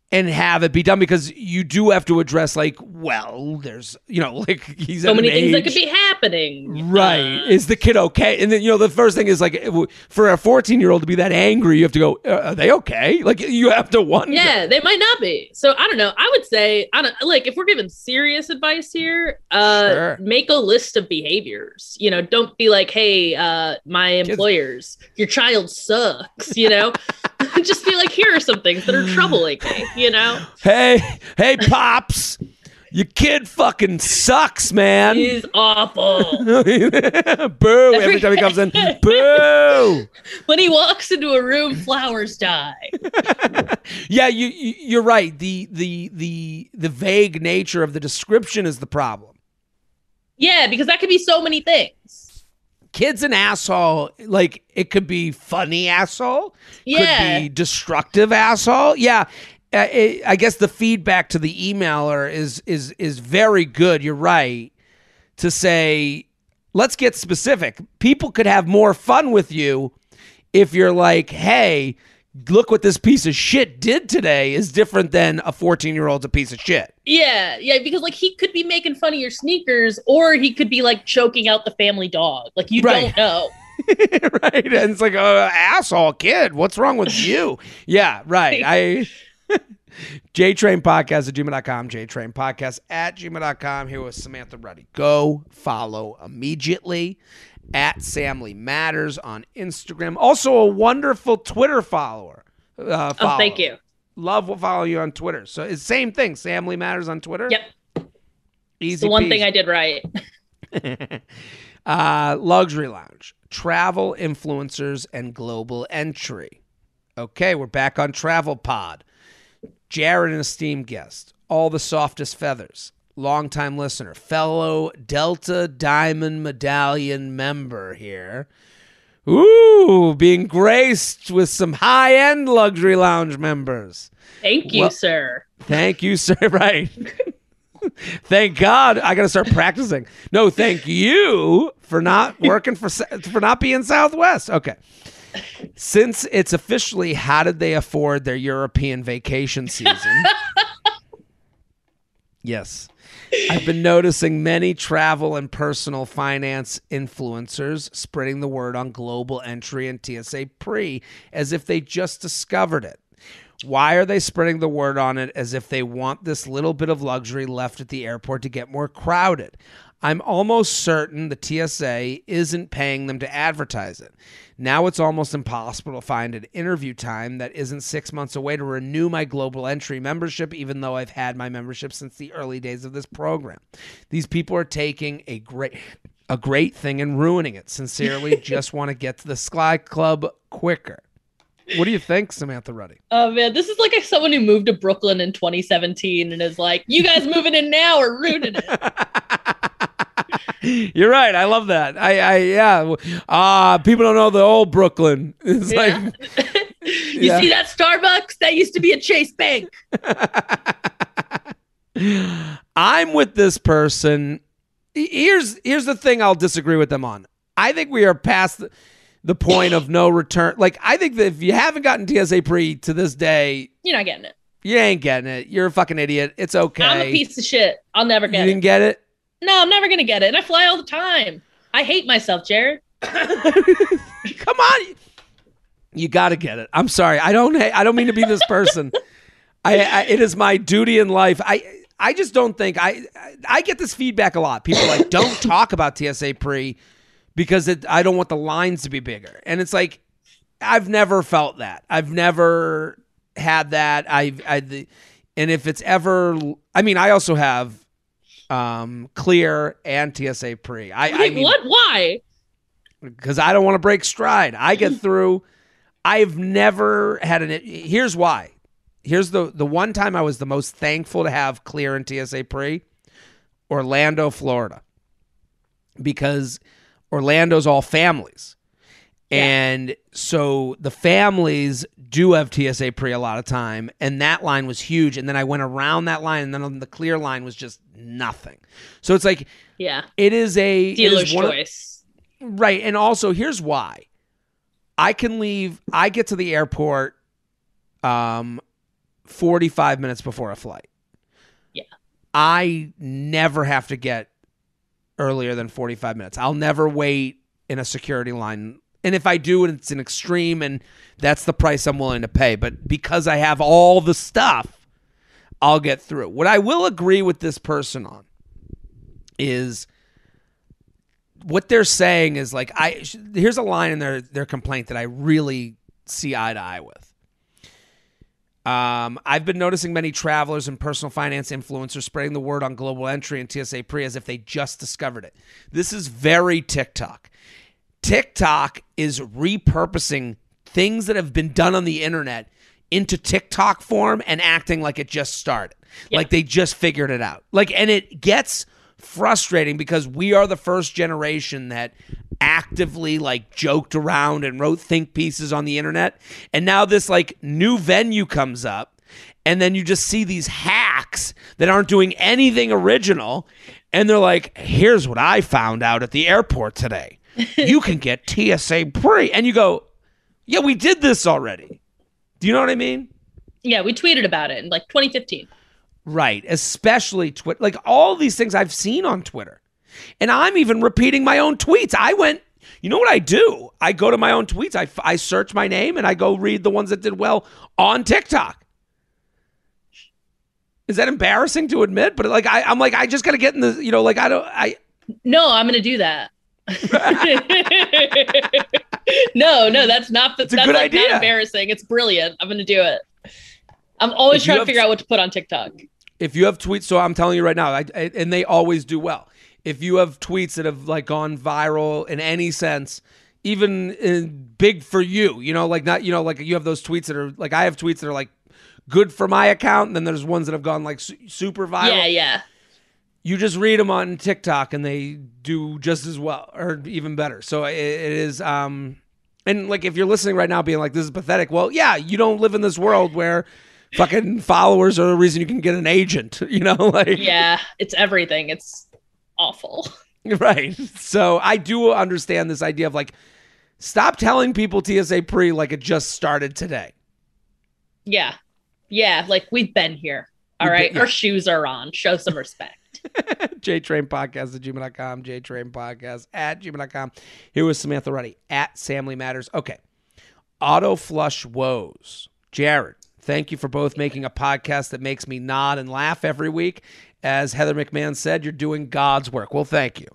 and have it be done, because you do have to address like, well, there's, like he's so many things age. that could be happening. Right. Is the kid okay? And then, the first thing is like, for a 14-year-old to be that angry, you have to go, are they okay? Like you have to wonder. Yeah, they might not be. So I don't know. I would say, if we're giving serious advice here, sure, make a list of behaviors, don't be like, hey, my employers, your child sucks, Just be like, here are some things that are troubling me, Hey, pops, Your kid fucking sucks, man. He's awful. Boo. Every time he comes in, boo. When he walks into a room, flowers die. Yeah, you're right. The vague nature of the description is the problem. Yeah, because that could be so many things. Kid's an asshole. Like, it could be funny asshole. Yeah. Could be destructive asshole. Yeah. I guess the feedback to the emailer is very good. You're right to say, let's get specific. People could have more fun with you if you're like, hey, look what this piece of shit did today is different than a 14-year-old's a piece of shit. Yeah, because like he could be making fun of your sneakers, or he could be like choking out the family dog. Like you don't know. Right. And it's like, asshole kid, what's wrong with you? Yeah, right. JTrain podcast at gmail.com, JTrain podcast at gmail.com. Here with Samantha Ruddy. Go follow immediately at Samly Matters on Instagram. Also a wonderful Twitter follower. Oh, thank you. Love will follow you on Twitter. So it's the same thing. Samly Matters on Twitter. Yep. Easy. It's the one thing I did right. Luxury Lounge, travel influencers, and global entry. Okay, we're back on Travel Pod. Jared, an esteemed guest, all the softest feathers, longtime listener, fellow Delta Diamond Medallion member here. Ooh, being graced with some high-end Luxury Lounge members. Thank you, sir. Thank you, sir. Right. Thank God. I got to start practicing. No, thank you for not working for not being Southwest. Okay. Since it's officially how did they afford their European vacation season? Yes. I've been noticing many travel and personal finance influencers spreading the word on global entry and TSA pre as if they just discovered it. Why are they spreading the word on it as if they want this little bit of luxury left at the airport to get more crowded? I'm almost certain the TSA isn't paying them to advertise it. Now it's almost impossible to find an interview time that isn't 6 months away to renew my global entry membership, even though I've had my membership since the early days of this program. These people are taking a great thing and ruining it. Sincerely, just want to get to the Sky Club quicker. What do you think, Samantha Ruddy? Oh, man, this is like someone who moved to Brooklyn in 2017 and is like, you guys moving in now are ruining it. You're right. I love that. People don't know the old Brooklyn. It's like, you see that Starbucks? That used to be a Chase Bank. I'm with this person. Here's the thing I'll disagree with them on. I think we are past the point of no return. Like, I think that if you haven't gotten TSA pre to this day, you're not getting it. You ain't getting it. You're a fucking idiot. It's okay. I'm a piece of shit. I'll never get it. You didn't get it? No, I'm never going to get it. And I fly all the time. I hate myself, Jared. Come on. You got to get it. I'm sorry. I don't mean to be this person. It is my duty in life. I just don't think I get this feedback a lot. People are like, don't talk about TSA pre because I don't want the lines to be bigger. And it's like, I've never felt that. I've never had that. And if it's ever, I mean, I also have clear and TSA pre. I mean, what? Why? Because I don't want to break stride. I get through. I've never had here's why. Here's the one time I was the most thankful to have clear and TSA pre. Orlando, Florida. Because Orlando's all families. Yeah. And so the families do have TSA pre a lot of time, and that line was huge. And then I went around that line, and then on the clear line was just nothing. So it's like, yeah, it is a dealer's choice, right? And also, here's why: I can leave. I get to the airport, 45 minutes before a flight. Yeah, I never have to get earlier than 45 minutes. I'll never wait in a security line. And if I do, it's an extreme, and that's the price I'm willing to pay. But because I have all the stuff, I'll get through. What I will agree with this person on is what they're saying is like, here's a line in their complaint that I really see eye to eye with. I've been noticing many travelers and personal finance influencers spreading the word on global entry and TSA pre as if they just discovered it. This is very TikTok. TikTok is repurposing things that have been done on the internet into TikTok form and acting like it just started. Yeah. Like they just figured it out. And it gets frustrating because we are the first generation that actively joked around and wrote think pieces on the internet. And now this new venue comes up and then you just see these hacks that aren't doing anything original. And they're like, here's what I found out at the airport today. You can get TSA pre. And you go, yeah, we did this already. Do you know what I mean? Yeah, we tweeted about it in 2015. Right. Especially Twitter. All these things I've seen on Twitter. And I'm even repeating my own tweets. You know what I do? I go to my own tweets. I search my name and I go read the ones that did well on TikTok. Is that embarrassing to admit? But I just got to get in the, No, I'm going to do that. No, that's not, that's a good idea. Not embarrassing. It's brilliant. I'm going to do it. I'm always trying to figure out what to put on TikTok. If you have tweets, so I'm telling you right now, and they always do well. If you have tweets that have gone viral in any sense, even big for you, you have those tweets that are I have tweets that are good for my account, and then there's ones that have gone super viral. Yeah. You just read them on TikTok, and they do just as well, or even better. So it is, and if you're listening right now, being this is pathetic. Well, yeah, you don't live in this world where fucking followers are the reason you can get an agent. Yeah, it's everything. It's awful. Right. So I do understand this idea of stop telling people TSA pre it just started today. Yeah. Yeah. We've been here. All right. Our shoes are on. Show some respect. JTrain podcast at gmail.com. JTrain podcast at gmail.com. Here was Samantha Ruddy at Samly Matters. Okay. Auto flush woes. Jared, thank you for both making a podcast that makes me nod and laugh every week. As Heather McMahon said, you're doing God's work. Well, thank you.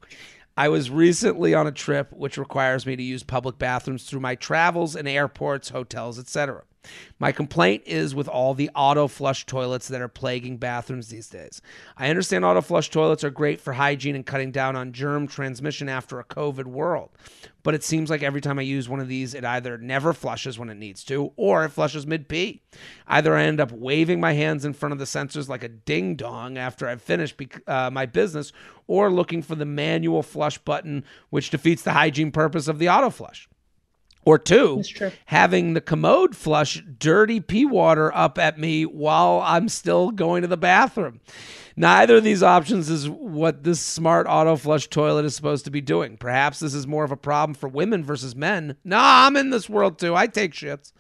I was recently on a trip which requires me to use public bathrooms through my travels in airports, hotels, etc. My complaint is with all the auto flush toilets that are plaguing bathrooms these days. I understand auto flush toilets are great for hygiene and cutting down on germ transmission after a COVID world, but it seems like every time I use one of these, it either never flushes when it needs to, or it flushes mid-pee. Either I end up waving my hands in front of the sensors like a ding-dong after I've finished my business, or looking for the manual flush button, which defeats the hygiene purpose of the auto flush. Or two, having the commode flush dirty pee water up at me while I'm still going to the bathroom. Neither of these options is what this smart auto flush toilet is supposed to be doing. Perhaps this is more of a problem for women versus men. No, I'm in this world too. I take shits.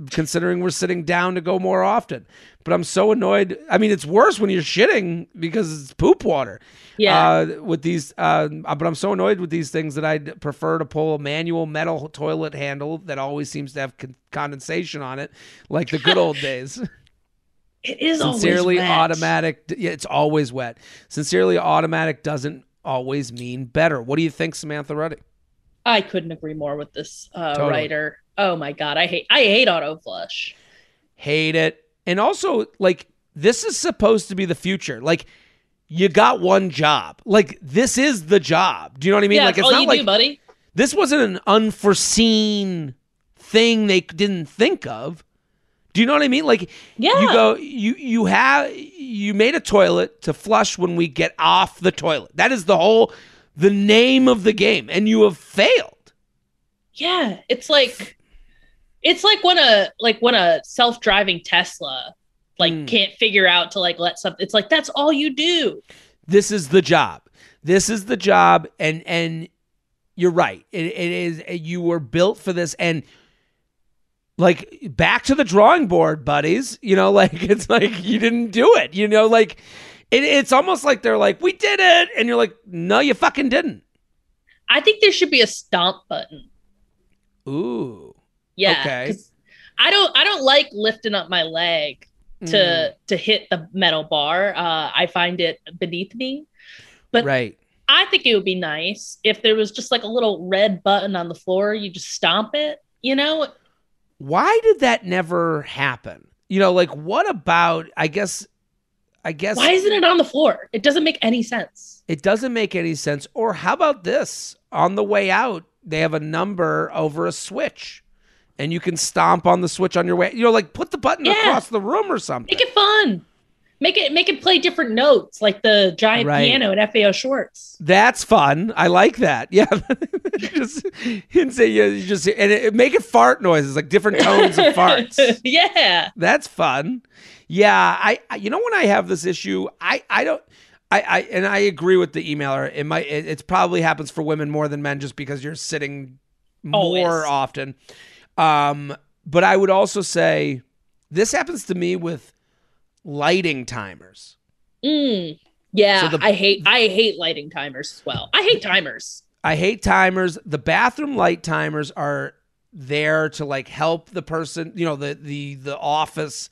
Considering we're sitting down to go more often. But I'm so annoyed. I mean, it's worse when you're shitting because it's poop water. Yeah. With these, but I'm so annoyed with these things that I'd prefer to pull a manual metal toilet handle that always seems to have condensation on it, like the good old days. It is sincerely always wet. Automatic. Yeah, it's always wet. Sincerely automatic doesn't always mean better. What do you think, Samantha Ruddy? I couldn't agree more with this writer. Oh my God, I hate auto flush. Hate it. And also, this is supposed to be the future. You got one job. This is the job. Do you know what I mean? Yeah, it's all not you do, buddy. This wasn't an unforeseen thing they didn't think of. Do you know what I mean? Yeah. You made a toilet to flush when we get off the toilet. That is the name of the game, and you have failed. Yeah, it's like when a self-driving Tesla can't figure out to let something. It's that's all you do. This is the job. This is the job, and you're right. It is. You were built for this, and back to the drawing board, buddies. It's you didn't do it. It's almost like they're we did it, and you're no, you fucking didn't. I think there should be a stomp button. Ooh. Yeah. Okay. I don't like lifting up my leg to hit the metal bar. I find it beneath me. But right. I think it would be nice if there was just a little red button on the floor. You just stomp it, Why did that never happen? Like what about, I guess. Why isn't it on the floor? It doesn't make any sense. It doesn't make any sense. Or how about this? On the way out, they have a number over a switch and you can stomp on the switch on your way. Like put the button across the room or something. Make it fun. Make it play different notes, like the giant piano at FAO Schwartz. That's fun. I like that. Yeah, make it fart noises, like different tones of farts. Yeah, that's fun. Yeah, I when I have this issue, I agree with the emailer. It probably happens for women more than men, just because you're sitting more often. But I would also say this happens to me with lighting timers. Yeah, so I hate lighting timers as well. I hate timers. The bathroom light timers are there to like help the person, the office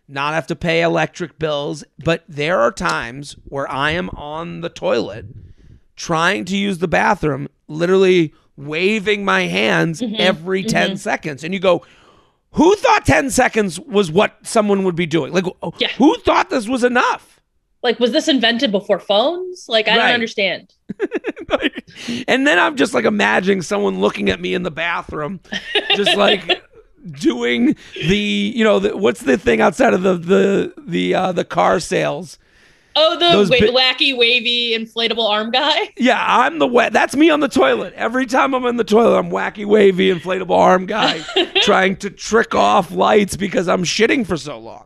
not have to pay electric bills. But there are times where I am on the toilet trying to use the bathroom, literally waving my hands every 10 seconds. And you go, who thought 10 seconds was what someone would be doing? Like, who thought this was enough? Like, was this invented before phones? Like, I don't understand. And then I'm just like imagining someone looking at me in the bathroom, just like doing what's the thing outside of the car sales? Oh, the wacky, wavy, inflatable arm guy? Yeah, I'm that's me on the toilet. Every time I'm in the toilet, I'm wacky, wavy, inflatable arm guy trying to trick off lights because I'm shitting for so long.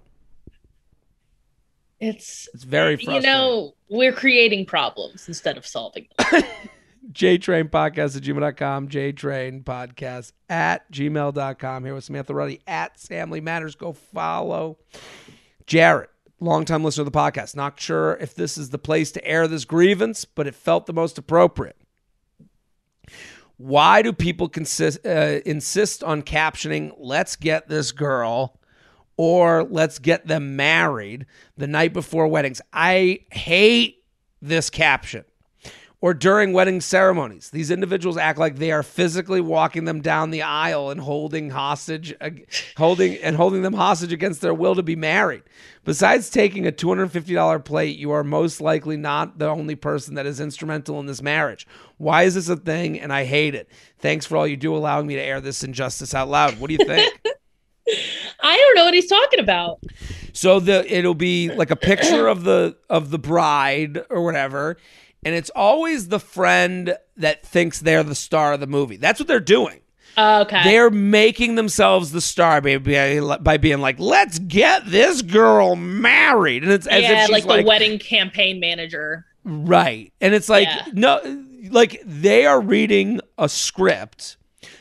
It's very frustrating. We're creating problems instead of solving them. JTrain podcast at gmail.com, JTrain podcast at gmail.com. Here with Samantha Ruddy at Family Matters. Go follow Jarrett. Longtime listener of the podcast. Not sure if this is the place to air this grievance, but it felt the most appropriate. Why do people insist on captioning, let's get this girl, or let's get them married the night before weddings? I hate this caption. Or during wedding ceremonies, these individuals act like they are physically walking them down the aisle and holding them hostage against their will to be married. Besides taking a $250 plate, you are most likely not the only person that is instrumental in this marriage. Why is this a thing? And I hate it. Thanks for all you do, allowing me to air this injustice out loud. What do you think? I don't know what he's talking about. So it'll be like a picture of the bride or whatever. And it's always the friend that thinks they're the star of the movie. That's what they're doing. Okay. They're making themselves the star by being like, let's get this girl married. And it's as if she's like the wedding campaign manager. Right. And it's like, no, like they are reading a script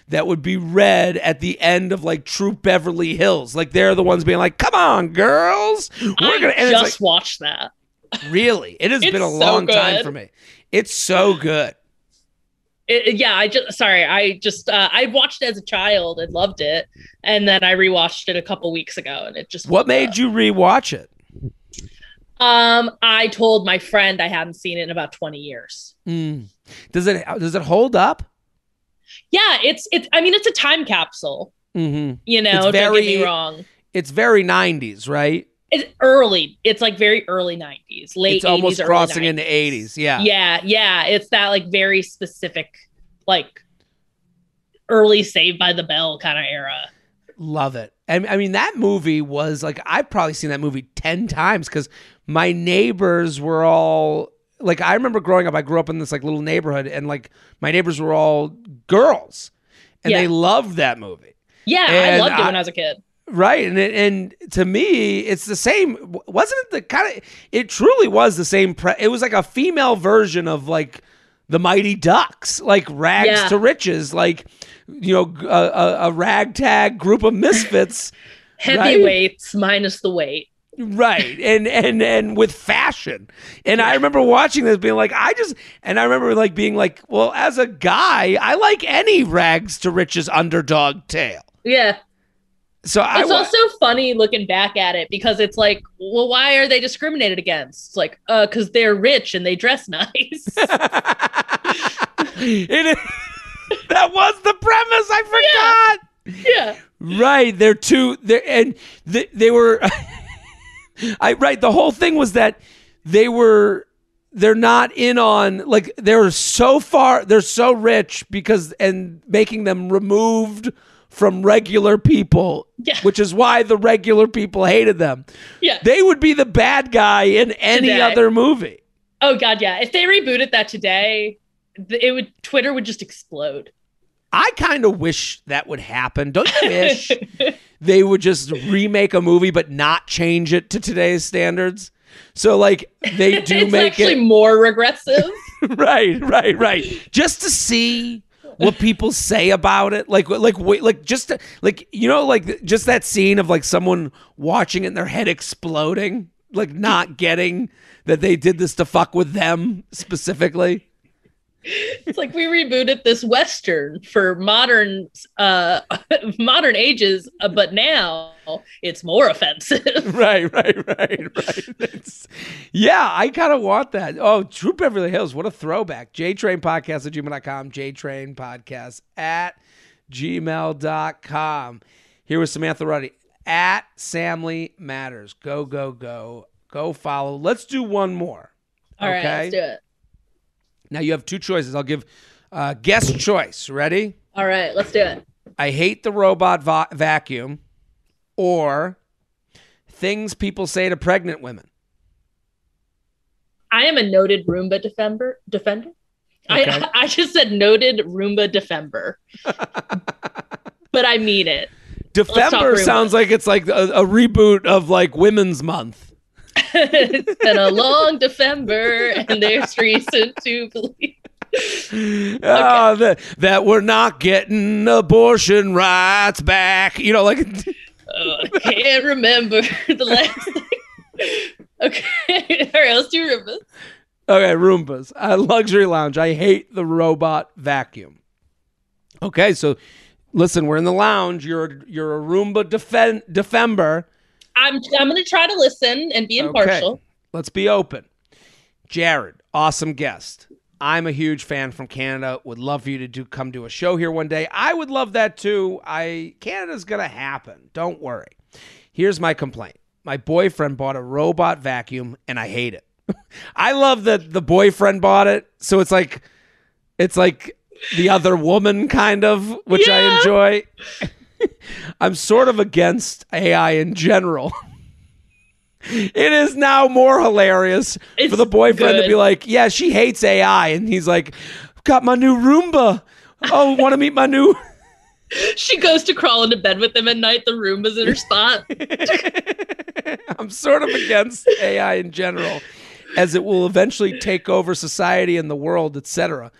that would be read at the end of like Troop Beverly Hills. Like they're the ones being like, come on, girls. I just watched that. Really? It has been a long time for me. It's so good. I watched it as a child and loved it. And then I rewatched it a couple weeks ago and it just... What made you rewatch it? I told my friend I hadn't seen it in about 20 years. Does it hold up? Yeah, it's a time capsule. Don't get me wrong. It's very 90s, right? It's early. It's like very early 90s, late 80s. It's almost crossing 90s. Into 80s. Yeah. Yeah. It's that like very specific, like early Saved by the Bell kind of era. Love it. And I mean, that movie was like, I've probably seen that movie 10 times because my neighbors were all like, I remember growing up, I grew up in this like little neighborhood and like my neighbors were all girls and they loved that movie. Yeah. I loved it when I was a kid. Right. And to me, it's the same. Wasn't it the kind of, it truly was the same. It was like a female version of like the Mighty Ducks, like rags to riches, like, a ragtag group of misfits. Heavyweights minus the weight. Right. And with fashion. And I remember watching this being like, I remember like being like, well, as a guy, I like any rags to riches underdog tale. Yeah. So it's also funny looking back at it because it's like, well, why are they discriminated against? It's like, because they're rich and they dress nice. That was the premise. I forgot. Yeah. Right. They were the whole thing was that they're not in on, like, they're so rich and making them removed from regular people, which is why the regular people hated them. Yeah. They would be the bad guy in any other movie. Oh God, yeah. If they rebooted that today, Twitter would just explode. I kind of wish that would happen. Don't you wish they would just remake a movie but not change it to today's standards? So, like, they do it's make actually it more regressive. right. Just to see what people say about it, just that scene of, like, someone watching it and their head exploding, like, not getting that they did this to fuck with them specifically. It's like we rebooted this Western for modern ages, but now it's more offensive. Right. I kind of want that. Oh, True Beverly Hills, what a throwback. JTrain podcast at gmail.com, JTrain podcast at gmail.com. Here with Samantha Ruddy at Samly Matters. Go follow. Let's do one more. All right, let's do it. Now you have two choices. I'll give guest choice. Ready? All right, let's do it. I hate the robot vacuum, or things people say to pregnant women. I am a noted Roomba defender. Okay. I just said noted Roomba defender, but I mean it. Defember sounds like it's like a reboot of, like, Women's Month. It's been a long December, and there's reason to believe that we're not getting abortion rights back. You know, like, I can't remember the last thing. Okay, all right, let's do Roombas. Okay, Roombas. Luxury lounge. I hate the robot vacuum. Okay, so listen, we're in the lounge. You're a Roomba defender. I'm going to try to listen and be impartial. Okay. Let's be open. Jared, awesome guest. I'm a huge fan from Canada. Would love for you to come to a show here one day. I would love that too. Canada's going to happen. Don't worry. Here's my complaint. My boyfriend bought a robot vacuum and I hate it. I love that the boyfriend bought it. So it's like the other woman kind of, which I enjoy. I'm sort of against AI in general. It is now more hilarious for the boyfriend to be like, yeah, she hates AI. And he's like, got my new Roomba. Oh, want to meet my new... She goes to crawl into bed with him at night. The Roomba's in her spot. I'm sort of against AI in general, as it will eventually take over society and the world, etc.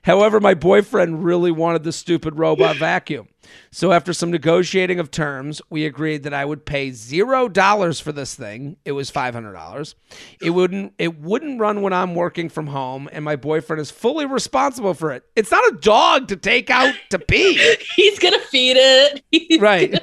However, my boyfriend really wanted the stupid robot vacuum. So after some negotiating of terms, we agreed that I would pay $0 for this thing. It was $500. It wouldn't run when I'm working from home, and my boyfriend is fully responsible for it. It's not a dog to take out to pee. He's gonna feed it. Right.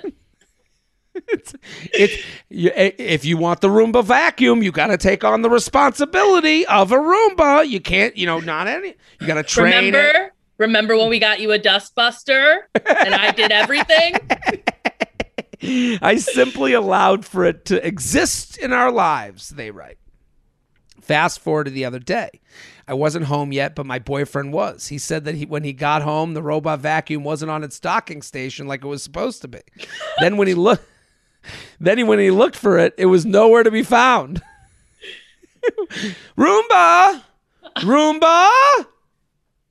If you want the Roomba vacuum, you got to take on the responsibility of a Roomba. You can't, not any. You got to train it. Remember when we got you a dustbuster and I did everything? I simply allowed for it to exist in our lives, they write. Fast forward to the other day. I wasn't home yet, but my boyfriend was. He said that when he got home, the robot vacuum wasn't on its docking station like it was supposed to be. Then when he looked for it, it was nowhere to be found. Roomba!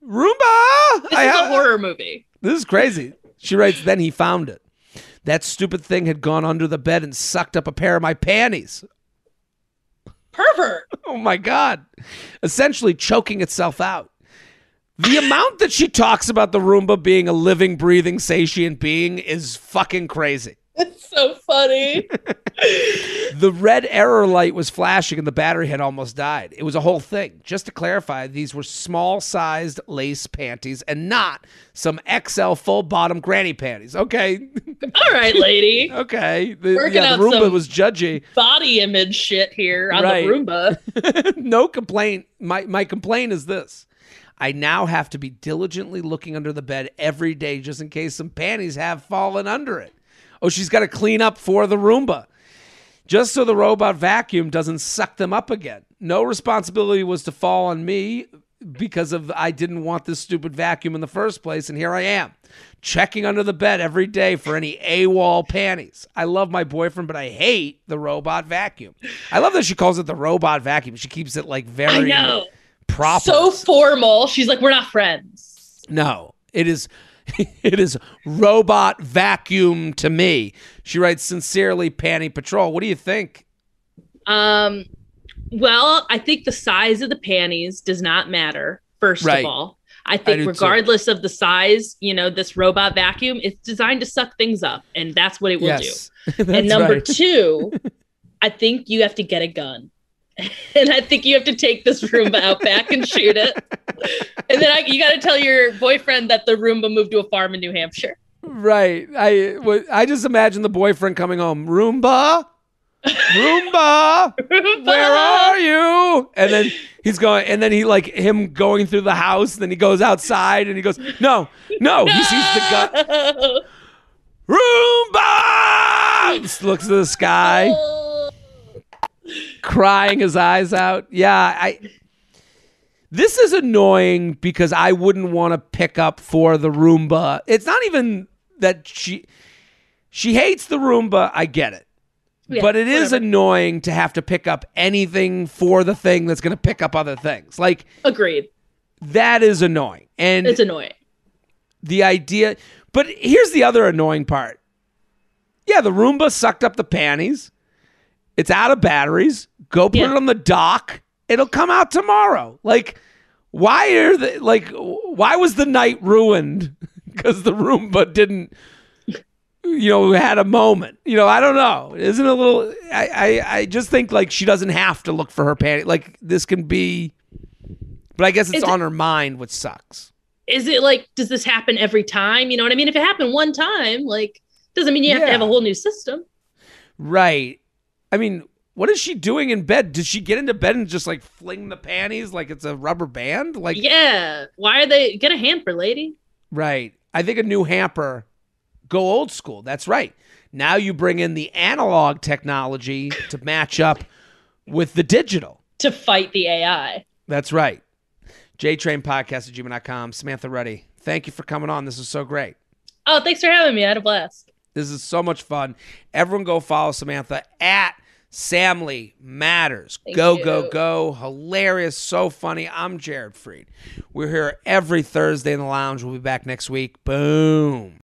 This is a horror movie. This is crazy. She writes, then he found it. That stupid thing had gone under the bed and sucked up a pair of my panties. Pervert. Oh my God. Essentially choking itself out. The amount that she talks about the Roomba being a living, breathing, sentient being is fucking crazy. It's so funny. The red error light was flashing and the battery had almost died. It was a whole thing. Just to clarify, these were small-sized lace panties and not some XL full-bottom granny panties. Okay. All right, lady. Okay. The Roomba was judgy. Body image shit here on the Roomba. No complaint. My complaint is this. I now have to be diligently looking under the bed every day just in case some panties have fallen under it. Oh, she's got to clean up for the Roomba, just so the robot vacuum doesn't suck them up again. No responsibility was to fall on me because I didn't want this stupid vacuum in the first place, and here I am, checking under the bed every day for any AWOL panties. I love my boyfriend, but I hate the robot vacuum. I love that she calls it the robot vacuum. She keeps it like very proper. So formal. She's like, we're not friends. No, it is it is robot vacuum to me. She writes, sincerely, Panty Patrol. What do you think? Well, I think the size of the panties does not matter, first of all. I think regardless of the size, this robot vacuum, it's designed to suck things up, and that's what it will do. And number two, I think you have to get a gun. And I think you have to take this Roomba out back and shoot it. And then you got to tell your boyfriend that the Roomba moved to a farm in New Hampshire. Right. I just imagine the boyfriend coming home, Roomba, Roomba, where are you? And then he's going, and then him going through the house. Then he goes outside and he goes, no. He sees the gun. Roomba! Just looks at the sky, crying his eyes out. Yeah, this is annoying because I wouldn't want to pick up for the Roomba. It's not even that she hates the Roomba. I get it. Yeah, but it is annoying to have to pick up anything for the thing that's going to pick up other things. Agreed. That is annoying. And it's annoying. The idea, but here's the other annoying part. Yeah, the Roomba sucked up the panties. It's out of batteries. Go put it on the dock. It'll come out tomorrow. Why was the night ruined? Because the Roomba didn't, had a moment. I don't know. Isn't it a little, I just think she doesn't have to look for her panties. This can be, but I guess it's on her mind, which sucks. Is it does this happen every time? You know what I mean? If it happened one time, doesn't mean you have to have a whole new system. Right. I mean, what is she doing in bed? Did she get into bed and just fling the panties like it's a rubber band? Yeah. Why are they, get a hamper, lady? Right. I think a new hamper, go old school. That's right. Now you bring in the analog technology to match up with the digital. To fight the AI. That's right. JTrain podcast at gmail.com. Samantha Ruddy, thank you for coming on. This is so great. Oh, thanks for having me. I had a blast. This is so much fun. Everyone go follow Samantha at Samly Matters. Go. Hilarious. So funny. I'm Jared Freid. We're here every Thursday in the lounge. We'll be back next week. Boom.